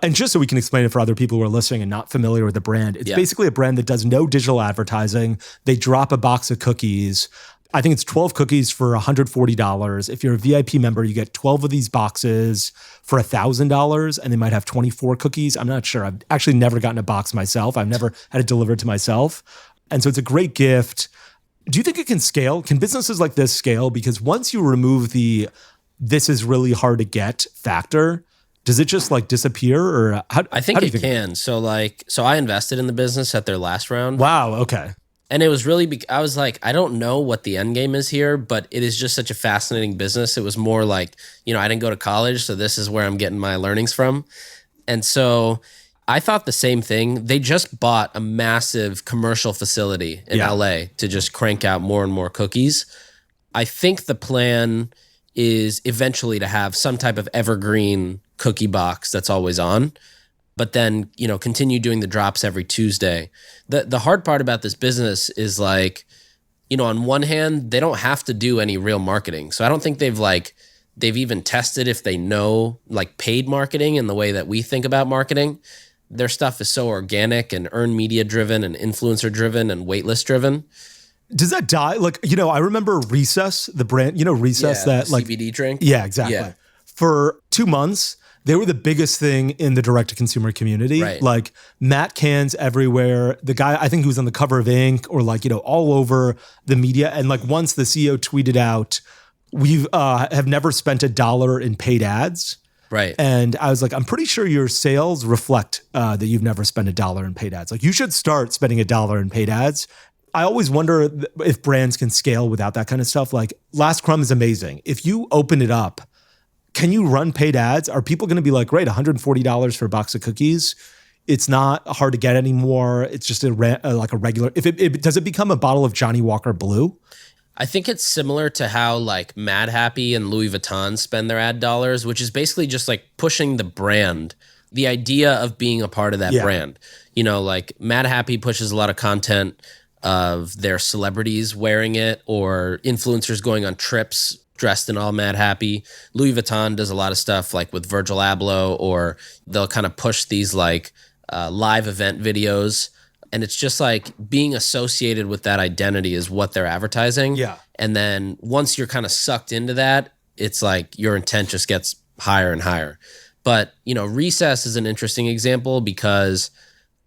And just so we can explain it for other people who are listening and not familiar with the brand, it's basically a brand that does no digital advertising. They drop a box of cookies. I think it's 12 cookies for $140. If you're a VIP member, you get 12 of these boxes for $1,000, and they might have 24 cookies. I'm not sure. I've actually never gotten a box myself. I've never had it delivered to myself. And so it's a great gift. Do you think it can scale? Can businesses like this scale? Because once you remove the "this is really hard to get" factor, does it just disappear? Or
I think it can. So I invested in the business at their last round.
Wow. Okay.
And it was really, I was I don't know what the end game is here, but it is just such a fascinating business. It was more I didn't go to college, so this is where I'm getting my learnings from. And so I thought the same thing. They just bought a massive commercial facility in LA to just crank out more and more cookies. I think the plan is eventually to have some type of evergreen cookie box that's always on. but then, continue doing the drops every Tuesday. The hard part about this business is like, on one hand, they don't have to do any real marketing. So I don't think they've even tested if they know like paid marketing in the way that we think about marketing. Their stuff is so organic and earned media driven and influencer driven and waitlist driven.
Does that die? Like, I remember Recess, the brand, Recess, that like
CBD drink.
Yeah, exactly.
Yeah.
For 2 months, they were the biggest thing in the direct-to-consumer community.
Right.
Like Matt cans everywhere. The guy, I think he was on the cover of Inc. or like, all over the media. And like once the CEO tweeted out, we have never spent $1 in paid ads.
Right.
And I was like, I'm pretty sure your sales reflect that you've never spent $1 in paid ads. Like you should start spending $1 in paid ads. I always wonder if brands can scale without that kind of stuff. Like Last Crumb is amazing. If you open it up, can you run paid ads? Are people going to be like, great, $140 for a box of cookies? It's not hard to get anymore. It's just like a regular. Does it become a bottle of Johnny Walker Blue?
I think it's similar to how like Mad Happy and Louis Vuitton spend their ad dollars, which is basically just like pushing the brand, the idea of being a part of that brand. Like Mad Happy pushes a lot of content of their celebrities wearing it or influencers going on trips dressed in all Mad Happy. Louis Vuitton does a lot of stuff like with Virgil Abloh, or they'll kind of push these like live event videos. And it's just like being associated with that identity is what they're advertising.
Yeah.
And then once you're kind of sucked into that, it's like your intent just gets higher and higher. But, Recess is an interesting example because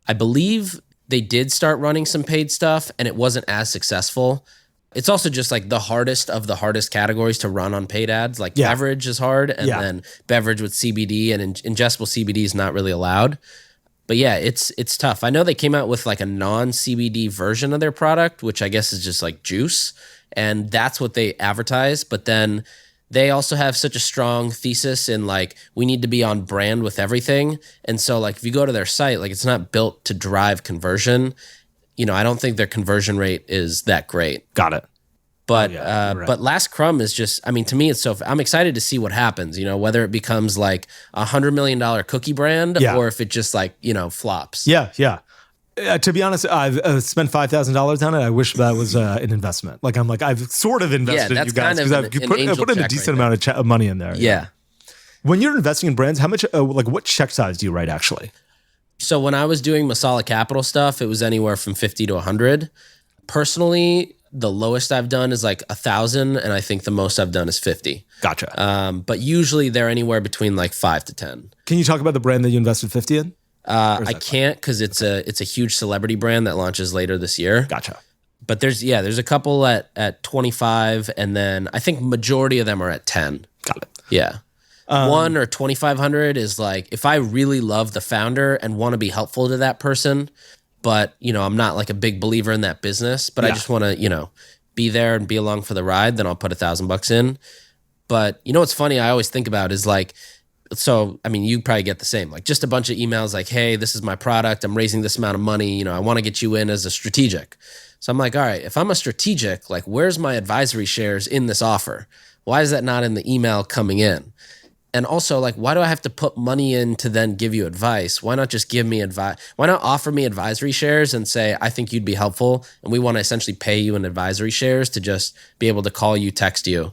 I believe they did start running some paid stuff and it wasn't as successful. It's also just like the hardest of the hardest categories to run on paid ads. Like beverage is hard, and then beverage with CBD and ingestible CBD is not really allowed. But yeah, it's tough. I know they came out with like a non-CBD version of their product, which I guess is just like juice, and that's what they advertise. But then they also have such a strong thesis in like, we need to be on brand with everything. And so like, if you go to their site, like it's not built to drive conversion. I don't think their conversion rate is that great.
Got it.
But
right.
But Last Crumb is just, to me, it's I'm excited to see what happens, whether it becomes like $100 million cookie brand or if it just like, flops.
Yeah. To be honest, I've spent $5,000 on it. I wish that was an investment. Like I've sort of invested in you guys because I've put in a decent amount of money in there.
Yeah.
When you're investing in brands, how much, what check size do you write actually?
So when I was doing Masala Capital stuff, it was anywhere from 50 to 100. Personally, the lowest I've done is like 1,000, and I think the most I've done is 50.
Gotcha.
But usually they're anywhere between like 5 to 10.
Can you talk about the brand that you invested 50 in?
I can't because it's a huge celebrity brand that launches later this year.
Gotcha.
But there's a couple at 25, and then I think majority of them are at 10.
Got it.
Yeah. 1 or 2,500 is like, if I really love the founder and want to be helpful to that person, but I'm not like a big believer in that business, but I just want to, be there and be along for the ride, then I'll put $1,000 in. But what's funny, I always think about is like, so, you probably get the same, like just a bunch of emails like, hey, this is my product. I'm raising this amount of money. I want to get you in as a strategic. So I'm like, all right, if I'm a strategic, like where's my advisory shares in this offer? Why is that not in the email coming in? And also, like, why do I have to put money in to then give you advice? Why not just give me advice? Why not offer me advisory shares and say, I think you'd be helpful, and we want to essentially pay you in advisory shares to just be able to call you, text you,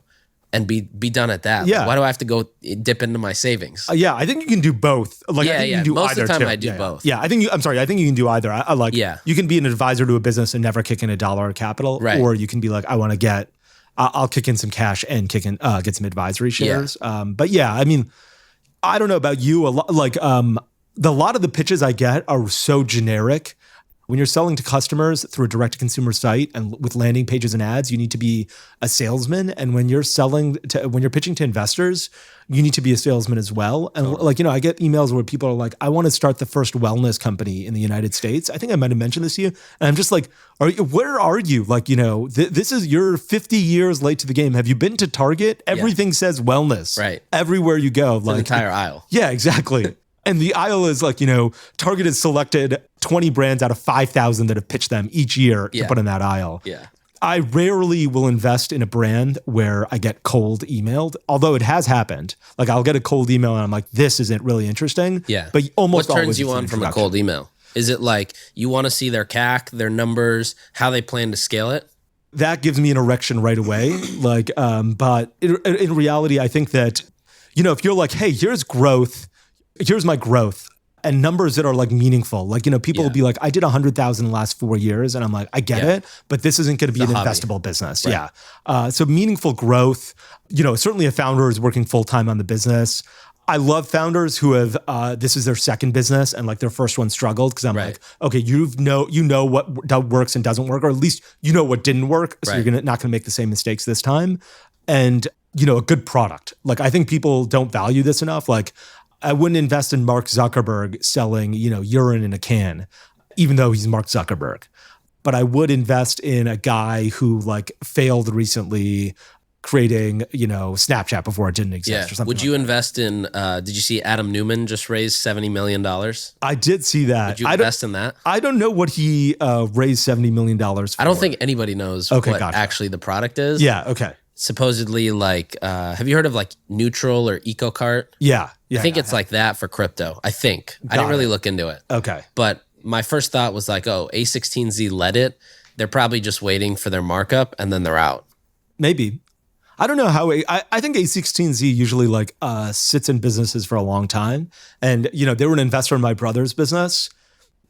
and be done at that?
Yeah.
Like, why do I have to go dip into my savings?
Yeah, I think you can do both. Like, I think you can do
most
either
of the time
too.
I do both.
Yeah, I think you can do either. I like, you can be an advisor to a business and never kick in $1 of capital,
right.
Or you can be like, I want to I'll kick in some cash and get some advisory shares. But yeah, I don't know about you. A lot of the pitches I get are so generic. When you're selling to customers through a direct-to-consumer site and with landing pages and ads, you need to be a salesman. And when you're when you're pitching to investors, you need to be a salesman as well. And I get emails where people are like, I want to start the first wellness company in the United States. I think I might have mentioned this to you. And I'm just like, where are you? Like, this is, you're 50 years late to the game. Have you been to Target? Everything says wellness.
Right.
Everywhere you go.
It's an entire aisle.
Yeah, exactly. And the aisle is like, Target has selected 20 brands out of 5,000 that have pitched them each year to put in that aisle.
Yeah.
I rarely will invest in a brand where I get cold emailed, although it has happened. Like I'll get a cold email and I'm like, this isn't really interesting.
Yeah.
But almost
what
always
turns you on from a cold email? Is it like you want to see their CAC, their numbers, how they plan to scale it?
That gives me an erection right away. But in reality, I think that, if you're like, hey, here's growth, here's my growth, and numbers that are like meaningful. Like, people will be like, I did 100,000 in the last 4 years. And I'm like, I get it, but this isn't going to be an investable business. Right. Yeah. So meaningful growth, certainly a founder is working full-time on the business. I love founders who have, this is their second business and like their first one struggled. Cause I'm like, okay, you know what works and doesn't work, or at least you know what didn't work. So you're not going to make the same mistakes this time. And, a good product. Like, I think people don't value this enough. Like, I wouldn't invest in Mark Zuckerberg selling, urine in a can, even though he's Mark Zuckerberg. But I would invest in a guy who like failed recently creating, Snapchat before it didn't exist or something.
Would you invest in, did you see Adam Newman just raised $70 million?
I did see that.
Would you invest in that?
I don't know what he raised $70 million for.
I don't think anybody knows what actually the product is.
Yeah, okay.
Supposedly like, have you heard of like Neutral or EcoCart?
Yeah.
I think it's like that for crypto. I think. I didn't really look into it.
Okay.
But my first thought was like, oh, A16Z led it. They're probably just waiting for their markup and then they're out.
Maybe. I don't know how, I think A16Z usually like sits in businesses for a long time. And, they were an investor in my brother's business.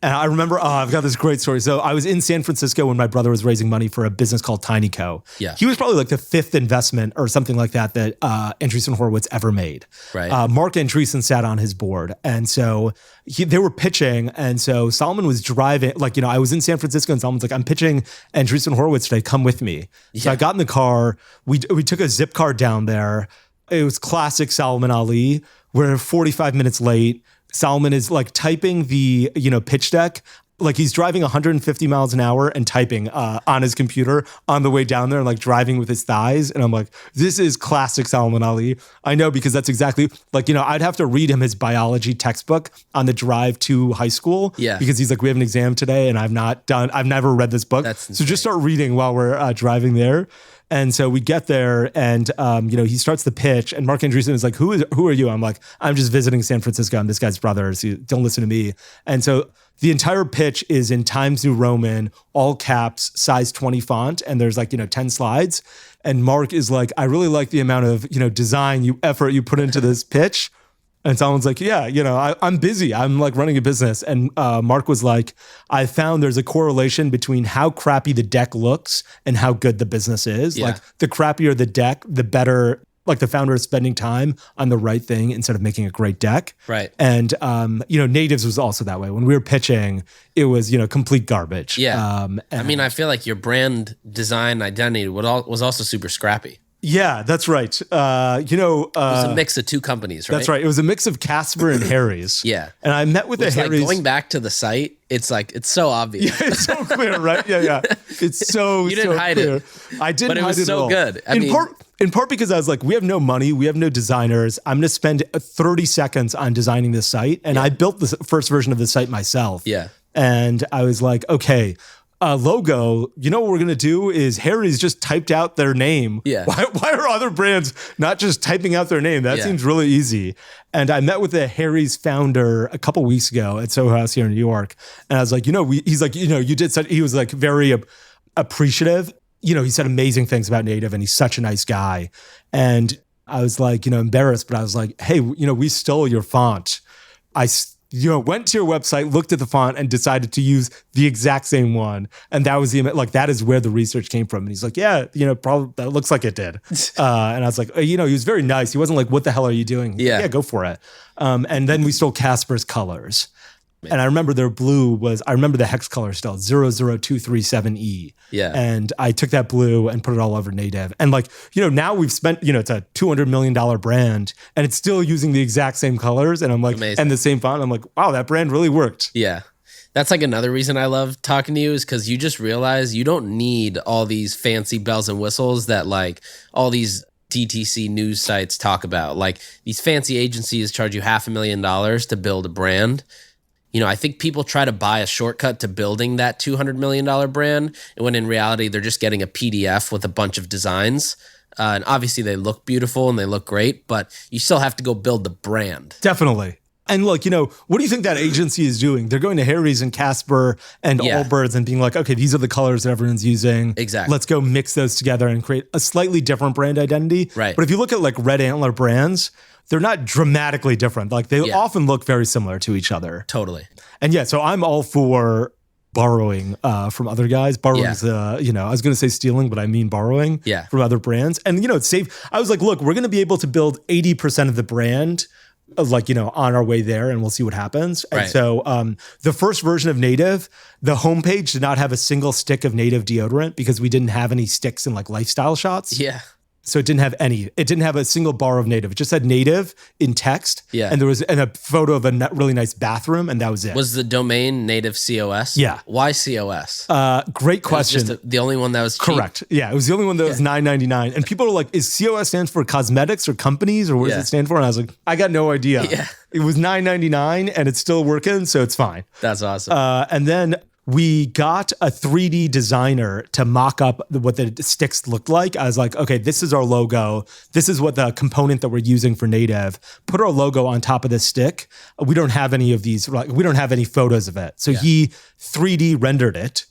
And I remember, I've got this great story. So I was in San Francisco when my brother was raising money for a business called TinyCo.
Yeah.
He was probably like the fifth investment or something like that Andreessen Horowitz ever made.
Right.
Mark Andreessen sat on his board. And so they were pitching. And so Solomon was driving, I was in San Francisco and Solomon's like, I'm pitching Andreessen Horowitz today, come with me. Yeah. So I got in the car, we took a zip car down there. It was classic Solomon Ali. We're 45 minutes late. Solomon is like typing the, pitch deck. Like he's driving 150 miles an hour and typing on his computer on the way down there and like driving with his thighs. And I'm like, this is classic Solomon Ali. I know, because that's exactly like, I'd have to read him his biology textbook on the drive to high school.
Yeah.
Because he's like, we have an exam today and I've never read this book. So just start reading while we're driving there. And so we get there and, he starts the pitch and Mark Andreessen is like, who are you? I'm like, I'm just visiting San Francisco. I'm this guy's brother. So don't listen to me. And so the entire pitch is in Times New Roman, all caps, size 20 font. And there's like, 10 slides. And Mark is like, I really like the amount of, design, effort you put into this pitch. And someone's like, yeah, I'm busy. I'm like running a business. And Mark was like, I found there's a correlation between how crappy the deck looks and how good the business is. Yeah. Like the crappier the deck, the better, like the founder is spending time on the right thing instead of making a great deck.
Right.
And, Natives was also that way. When we were pitching, it was, complete garbage.
Yeah. I feel like your brand design identity was also super scrappy.
Yeah, that's right.
It was a mix of two companies, right?
That's right. It was a mix of Casper and Harry's.
Yeah.
And I met with the Harry's.
Like going back to the site, it's so obvious.
Yeah, it's so clear, right? Yeah. It's so
You didn't hide
clear.
it.
I didn't hide it.
But it was so good.
In part because I was like, we have no money, we have no designers. I'm going to spend 30 seconds on designing this site. And I built the first version of the site myself.
Yeah.
And I was like, okay, logo, what we're going to do is Harry's just typed out their name.
Yeah.
Why are other brands not just typing out their name? That seems really easy. And I met with the Harry's founder a couple weeks ago at Soho House here in New York. And I was like, he's like, you did such, he was like very appreciative. He said amazing things about Native and he's such a nice guy. And I was like, embarrassed, but I was like, hey, we stole your font. I went to your website, looked at the font, and decided to use the exact same one. And that was that is where the research came from. And he's like, yeah, probably that looks like it did. And I was like, he was very nice. He wasn't like, what the hell are you doing?
Yeah,
like, yeah, go for it. And then we stole Casper's colors. And I remember their blue I remember the hex color still, 00237E.
Yeah.
And I took that blue and put it all over Native. And now we've spent, it's a $200 million brand and it's still using the exact same colors. And I'm like,
amazing.
And the same font. I'm like, wow, that brand really worked.
Yeah. That's like another reason I love talking to you is because you just realize you don't need all these fancy bells and whistles that like all these DTC news sites talk about. Like these fancy agencies charge you $500,000 to build a brand. I think people try to buy a shortcut to building that $200 million brand, when in reality, they're just getting a PDF with a bunch of designs. And obviously, they look beautiful and they look great, but you still have to go build the brand.
Definitely. And look, what do you think that agency is doing? They're going to Harry's and Casper and Allbirds and being like, okay, these are the colors that everyone's using.
Exactly.
Let's go mix those together and create a slightly different brand identity.
Right.
But if you look at like Red Antler brands, they're not dramatically different. Like they often look very similar to each other.
Totally.
And so I'm all for borrowing from other guys. Borrowing's, I was going to say stealing, but I mean borrowing from other brands. And, it's safe. I was like, look, we're going to be able to build 80% of the brand on our way there, and we'll see what happens. And so the first version of Native, the homepage did not have a single stick of Native deodorant because we didn't have any sticks in like lifestyle shots.
Yeah.
So it didn't have any. It didn't have a single bar of Native. It just had Native in text.
Yeah.
And there was a photo of a really nice bathroom, and that was it.
Was the domain Native COS?
Yeah.
Why COS?
Great question.
It was just the only one that was cheap?
Correct. Yeah, it was the only one that was $9.99. And people are like, is COS stands for cosmetics or companies, or what does it stand for? And I was like, I got no idea.
Yeah.
It was $9.99 and it's still working, so it's fine.
That's awesome.
And then we got a 3D designer to mock up what the sticks looked like. I was like, okay, this is our logo. This is what the component that we're using for Native. Put our logo on top of this stick. We don't have any of these. We don't have any photos of it. So he 3D rendered it.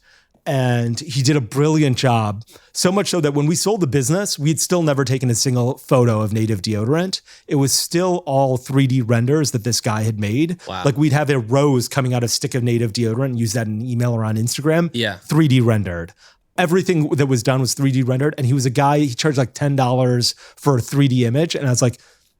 And he did a brilliant job. So much so that when we sold the business, we'd still never taken a single photo of Native deodorant. It was still all 3D renders that this guy had made.
Wow.
Like we'd have a rose coming out of a stick of Native deodorant and use that in an email or on Instagram.
Yeah.
3D rendered. Everything that was done was 3D rendered. And he was a guy, he charged like $10 for a 3D image. And I was like,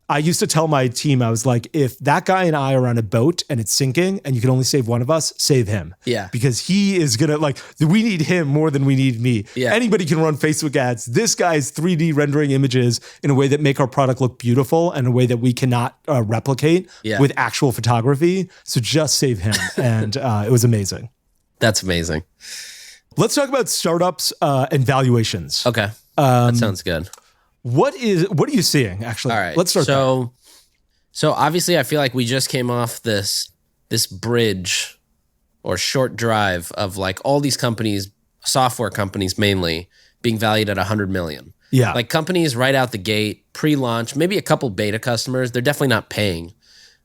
I used to tell my team, I was like, if that guy and I are on a boat and it's sinking and you can only save one of us, save him.
Yeah.
Because he is going to we need him more than we need me.
Yeah.
Anybody can run Facebook ads. This guy's 3D rendering images in a way that make our product look beautiful and a way that we cannot replicate with actual photography. So just save him. And it was amazing.
That's amazing.
Let's talk about startups and valuations.
Okay. That sounds good.
What are you seeing, actually?
All right.
Let's start there.
So obviously I feel like we just came off this bridge or short drive of like all these companies, software companies mainly, being valued at 100 million.
Yeah.
Like companies right out the gate, pre-launch, maybe a couple beta customers, they're definitely not paying.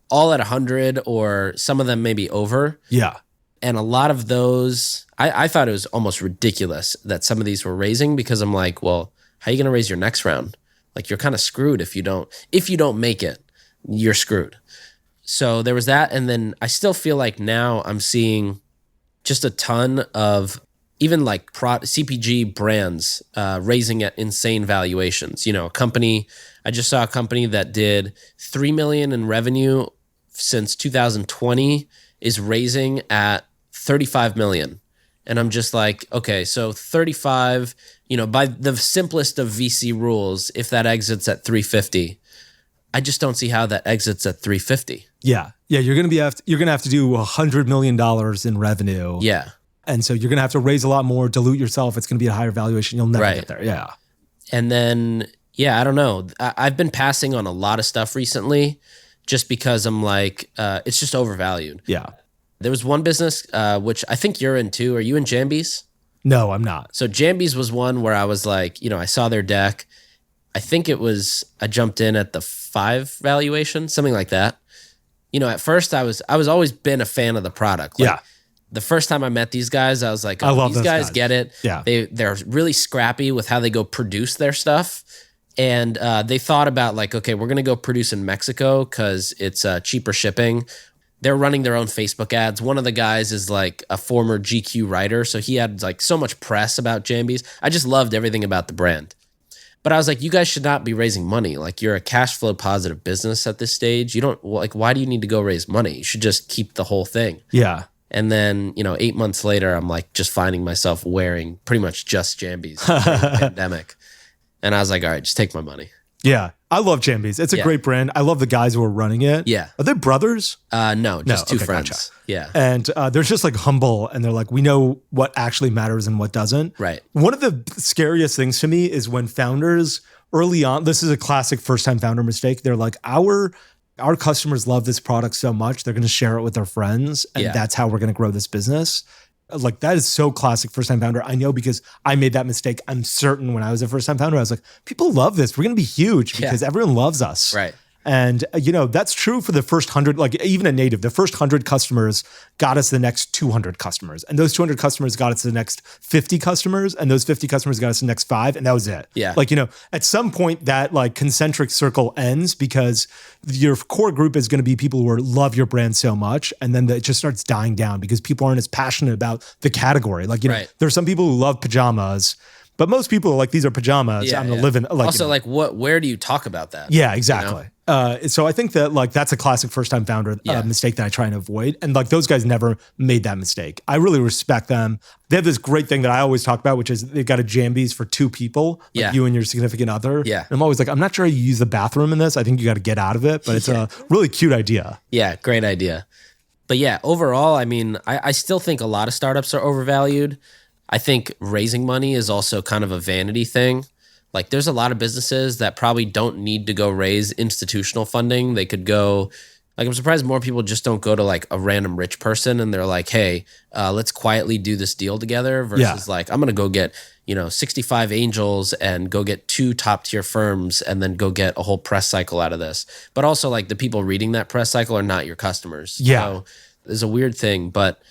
All at 100 or some of them maybe over.
Yeah.
And a lot of those, I thought it was almost ridiculous that some of these were raising, because I'm like, well, how are you going to raise your next round? Like you're kind of screwed if you don't make it, you're screwed. So there was that. And then I still feel like now I'm seeing just a ton of even like CPG brands raising at insane valuations. I just saw a company that did $3 million in revenue since 2020 is raising at $35 million. And I'm just like, okay, so 35, by the simplest of VC rules, if that exits at 350, I just don't see how that exits at 350.
Yeah. Yeah. You're going to have to do $100 million in revenue.
Yeah.
And so you're going to have to raise a lot more, dilute yourself. It's going to be a higher valuation. You'll never get there. Yeah.
And then, I don't know. I've been passing on a lot of stuff recently just because I'm like, it's just overvalued.
Yeah.
There was one business, which I think you're in too. Are you in Jambies?
No, I'm not.
So Jambies was one where I was like, I saw their deck. I think I jumped in at the 5 valuation, something like that. At first I was always been a fan of the product. Like, the first time I met these guys, I was like,
I love
these guys get it.
Yeah.
They're really scrappy with how they go produce their stuff. And they thought about like, okay, we're going to go produce in Mexico because it's cheaper shipping. They're running their own Facebook ads. One of the guys is like a former GQ writer. So he had like so much press about Jambies. I just loved everything about the brand. But I was like, you guys should not be raising money. Like you're a cash flow positive business at this stage. You don't why do you need to go raise money? You should just keep the whole thing.
Yeah.
And then, 8 months later, I'm like just finding myself wearing pretty much just Jambies during the pandemic. And I was like, all right, just take my money.
Yeah. I love Jambies. It's a great brand. I love the guys who are running it.
Yeah.
Are they brothers?
No, just two friends.
Gotcha.
Yeah.
And they're just like humble and they're like, we know what actually matters and what doesn't.
Right.
One of the scariest things to me is when founders early on, this is a classic first-time founder mistake. They're like, our our customers love this product so much, they're going to share it with their friends. And that's how we're going to grow this business. Like that is so classic first-time founder. I know because I made that mistake. I'm certain when I was a first-time founder, I was like, people love this. We're going to be huge because everyone loves us.
Right.
And, that's true for the first 100, like even a native, the first 100 customers got us the next 200 customers. And those 200 customers got us the next 50 customers. And those 50 customers got us the next 5. And that was it.
Yeah.
Like, at some point that like concentric circle ends because your core group is going to be people who love your brand so much. And then it just starts dying down because people aren't as passionate about the category. Like, there are some people who love pajamas, but most people are like, these are pajamas. I'm going to live in. Like,
also, where do you talk about that?
Yeah, exactly. So I think that like that's a classic first-time founder mistake that I try and avoid. And like those guys never made that mistake. I really respect them. They have this great thing that I always talk about, which is they've got a Jambies for 2 people, like you and your significant other.
Yeah.
And I'm always like, I'm not sure you use the bathroom in this. I think you got to get out of it, but it's a really cute idea.
Yeah, great idea. But yeah, overall, I mean, I still think a lot of startups are overvalued. I think raising money is also kind of a vanity thing. Like there's a lot of businesses that probably don't need to go raise institutional funding. They could go, like I'm surprised more people just don't go to like a random rich person and they're like, hey, let's quietly do this deal together versus like, I'm going to go get, 65 angels and go get 2 top tier firms and then go get a whole press cycle out of this. But also like the people reading that press cycle are not your customers.
Yeah.
So there's a weird thing, but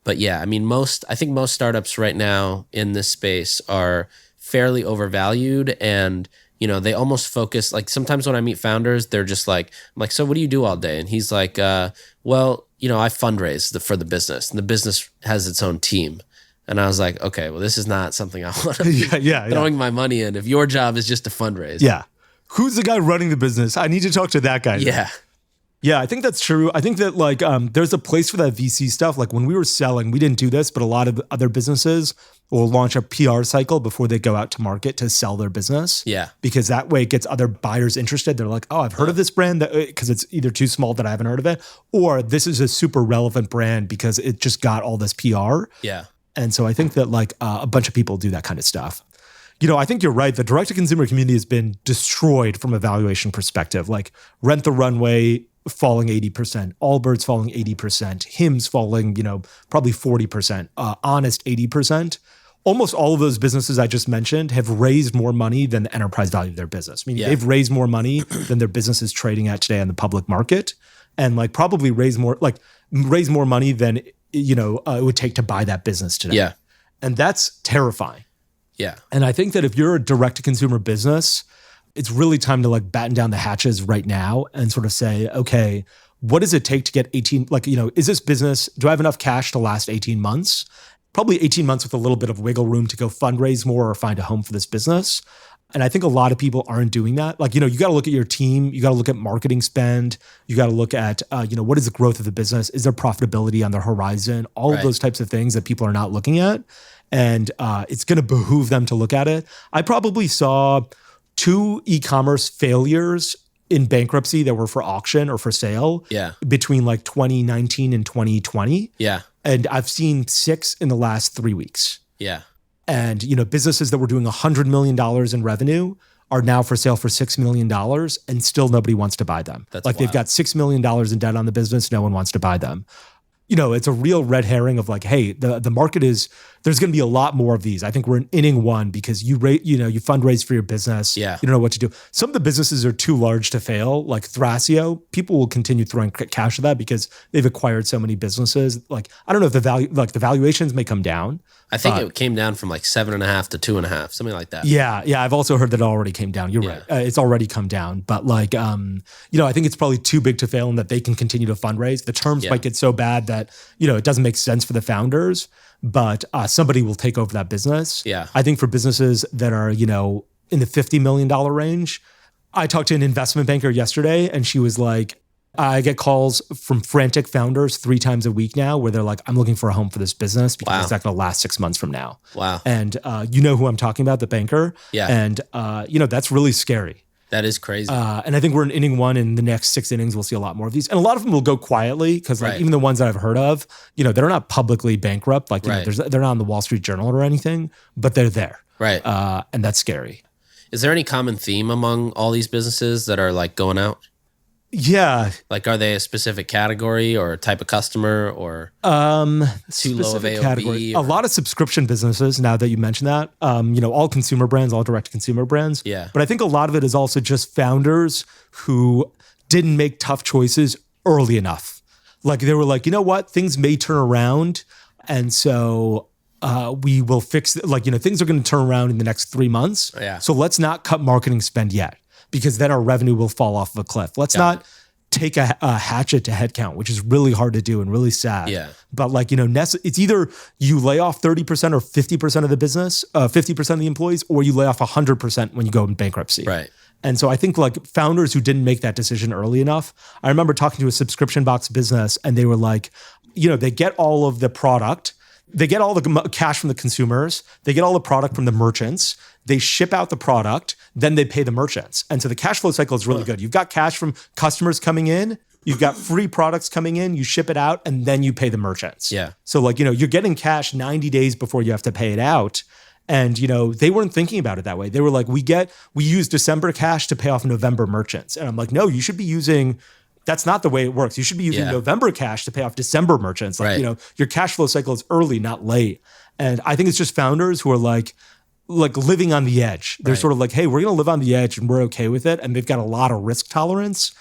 yeah, I mean, I think most startups right now in this space are fairly overvalued and, they almost focus, like sometimes when I meet founders, they're just like, I'm like, so what do you do all day? And he's like, well, I fundraise for the business and the business has its own team. And I was like, okay, well, this is not something I want to be throwing my money in if your job is just to fundraise.
Yeah. Who's the guy running the business? I need to talk to that guy.
Yeah.
Yeah, I think that's true. I think that like there's a place for that VC stuff. Like when we were selling, we didn't do this, but a lot of other businesses will launch a PR cycle before they go out to market to sell their business.
Yeah.
Because that way it gets other buyers interested. They're like, oh, I've heard of this brand because it's either too small that I haven't heard of it, or this is a super relevant brand because it just got all this PR.
Yeah.
And so I think that like a bunch of people do that kind of stuff. I think you're right. The direct-to-consumer community has been destroyed from a valuation perspective. Like Rent the Runway falling 80%, Allbirds falling 80%, Hims falling, probably 40%, Honest 80%. Almost all of those businesses I just mentioned have raised more money than the enterprise value of their business. Meaning they've raised more money than their business is trading at today on the public market, and like probably raise more money than it would take to buy that business today.
Yeah,
and that's terrifying.
Yeah,
and I think that if you're a direct-to-consumer business, it's really time to like batten down the hatches right now and sort of say, okay, what does it take to get 18, is this business, do I have enough cash to last 18 months? Probably 18 months with a little bit of wiggle room to go fundraise more or find a home for this business. And I think a lot of people aren't doing that. Like, you got to look at your team. You got to look at marketing spend. You got to look at, what is the growth of the business? Is there profitability on the horizon? All of those types of things that people are not looking at. And it's going to behoove them to look at it. I probably saw 2 e-commerce failures in bankruptcy that were for auction or for sale between like 2019 and 2020.
Yeah.
And I've seen 6 in the last 3 weeks.
Yeah.
And, businesses that were doing $100 million in revenue are now for sale for $6 million and still nobody wants to buy them.
That's
like
wild.
They've got $6 million in debt on the business. No one wants to buy them. It's a real red herring of like, hey, the market is, there's going to be a lot more of these. I think we're in inning 1 because you fundraise for your business.
Yeah.
You don't know what to do. Some of the businesses are too large to fail, like Thrasio. People will continue throwing cash at that because they've acquired so many businesses. Like, I don't know if the valuations may come down.
I think it came down from like 7.5 to 2.5, something like that.
Yeah. I've also heard that it already came down. You're right. It's already come down. But like, I think it's probably too big to fail and that they can continue to fundraise. The terms might get so bad that, it doesn't make sense for the founders, but somebody will take over that business.
Yeah.
I think for businesses that are, in the $50 million range, I talked to an investment banker yesterday and she was like, I get calls from frantic founders 3 times a week now where they're like, I'm looking for a home for this business because it's not going to last 6 months from now.
Wow.
And you know who I'm talking about, the banker.
Yeah.
And, that's really scary.
That is crazy.
And I think we're in inning 1. In the next 6 innings, we'll see a lot more of these. And a lot of them will go quietly because even the ones that I've heard of, they're not publicly bankrupt. Like, they're not on the Wall Street Journal or anything, but they're there.
Right.
And that's scary.
Is there any common theme among all these businesses that are like going out?
Yeah.
Like, are they a specific category or type of customer or too low of AOV?
Category. A lot of subscription businesses, now that you mention that, all consumer brands, all direct consumer brands.
Yeah.
But I think a lot of it is also just founders who didn't make tough choices early enough. Like they were like, you know what, things may turn around. And so we will fix it. Like, things are going to turn around in the next 3 months.
Yeah.
So let's not cut marketing spend yet, because then our revenue will fall off of a cliff. Let's not take a hatchet to headcount, which is really hard to do and really sad.
Yeah.
But like, it's either you lay off 30% or 50% of the business, 50% of the employees, or you lay off 100% when you go in bankruptcy.
Right.
And so I think like founders who didn't make that decision early enough, I remember talking to a subscription box business and they were like, they get all of the product, they get all the cash from the consumers, they get all the product from the merchants, they ship out the product, then they pay the merchants. And so the cash flow cycle is really good. You've got cash from customers coming in, you've got free products coming in, you ship it out, and then you pay the merchants.
Yeah.
So like, you're getting cash 90 days before you have to pay it out. And, they weren't thinking about it that way. They were like, we use December cash to pay off November merchants. And I'm like, no, you should be using, that's not the way it works. You should be using November cash to pay off December merchants. Like, your cash flow cycle is early, not late. And I think it's just founders who are like living on the edge. They're sort of like, hey, we're going to live on the edge and we're okay with it. And they've got a lot of risk tolerance.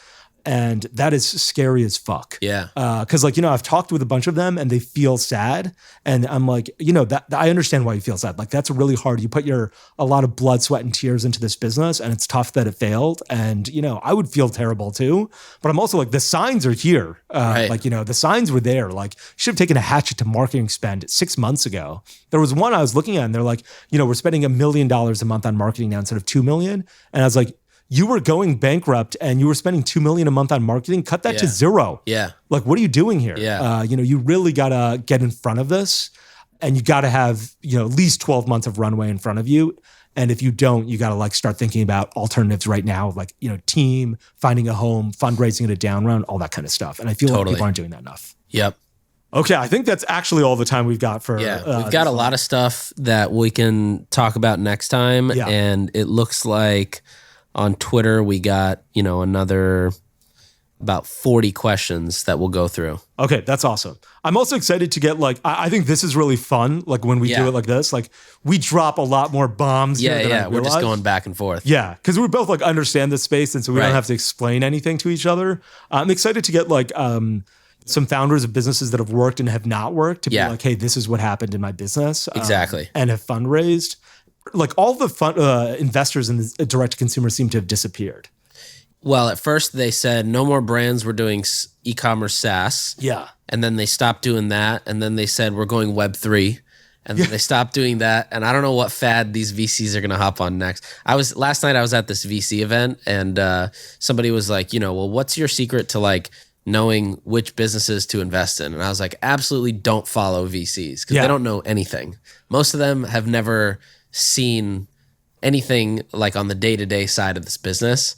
And that is scary as fuck.
Yeah.
Because I've talked with a bunch of them and they feel sad. And I'm like, that I understand why you feel sad. Like that's really hard. You put a lot of blood, sweat, and tears into this business, and it's tough that it failed. And, I would feel terrible too. But I'm also like, the signs are here. Like, the signs were there. Like, you should have taken a hatchet to marketing spend 6 months ago. There was one I was looking at and they're like, we're spending $1 million a month on marketing now instead of 2 million. And I was like, you were going bankrupt and you were spending $2 million a month on marketing. Cut that to zero.
Yeah.
Like, what are you doing here?
Yeah.
You really gotta get in front of this, and you gotta have at least 12 months of runway in front of you. And if you don't, you gotta start thinking about alternatives right now, like team, finding a home, fundraising at a down round, all that kind of stuff. And I feel like people aren't doing that enough.
Yep.
Okay, I think that's actually all the time we've got for.
Yeah, we've got a lot of stuff that we can talk about next time, and it looks like. On Twitter, we got, another about 40 questions that we'll go through.
Okay, that's awesome. I'm also excited to get I think this is really fun. Like when we do it like this, like we drop a lot more bombs.
We're just going back and forth.
Yeah, because we both understand the space, and so we don't have to explain anything to each other. I'm excited to get some founders of businesses that have worked and have not worked to be like, hey, this is what happened in my business.
Exactly.
And have fundraised. Like all the investors in the direct to consumer seem to have disappeared.
Well, at first they said no more brands were doing e-commerce SaaS.
Yeah.
And then they stopped doing that. And then they said we're going Web3. And then they stopped doing that. And I don't know what fad these VCs are going to hop on next. Last night I was at this VC event and somebody was like, well, what's your secret to knowing which businesses to invest in? And I was like, absolutely don't follow VCs because they don't know anything. Most of them have never seen anything on the day-to-day side of this business,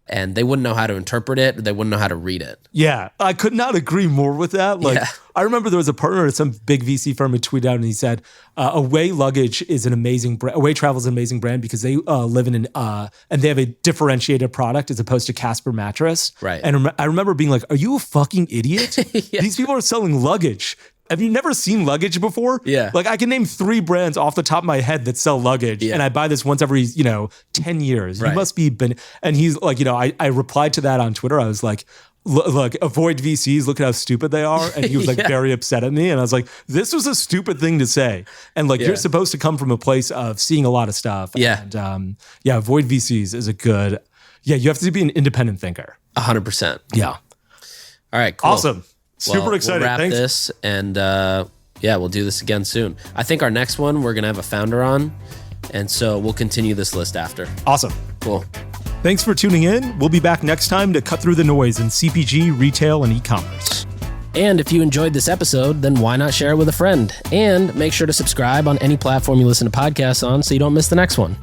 and they wouldn't know how to interpret it, or they wouldn't know how to read it. Yeah, I could not agree more with that. I remember there was a partner at some big VC firm who tweeted out and he said, Away Luggage is an amazing brand. Away Travel is an amazing brand because they live in and they have a differentiated product as opposed to Casper mattress. Right.
And I remember being like, are you a fucking idiot? These people are selling luggage. Have you never seen luggage before?
Yeah.
I can name 3 brands off the top of my head that sell luggage, and I buy this once every, 10 years. Right. You must be and he's like, I replied to that on Twitter. I was like, look, avoid VCs. Look at how stupid they are. And he was very upset at me. And I was like, this was a stupid thing to say. And you're supposed to come from a place of seeing a lot of stuff.
Yeah.
And avoid VCs is a good, you have to be an independent thinker.
100%.
Yeah.
All right, cool.
Awesome. Super excited.
We'll wrap
Thanks.
this and we'll do this again soon. I think our next one, we're going to have a founder on. And so we'll continue this list after.
Awesome.
Cool.
Thanks for tuning in. We'll be back next time to cut through the noise in CPG, retail, and e-commerce.
And if you enjoyed this episode, then why not share it with a friend? And make sure to subscribe on any platform you listen to podcasts on so you don't miss the next one.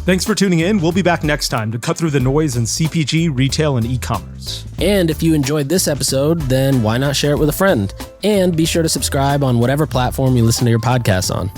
Thanks for tuning in. We'll be back next time to cut through the noise in CPG, retail, and e-commerce.
And if you enjoyed this episode, then why not share it with a friend? And be sure to subscribe on whatever platform you listen to your podcasts on.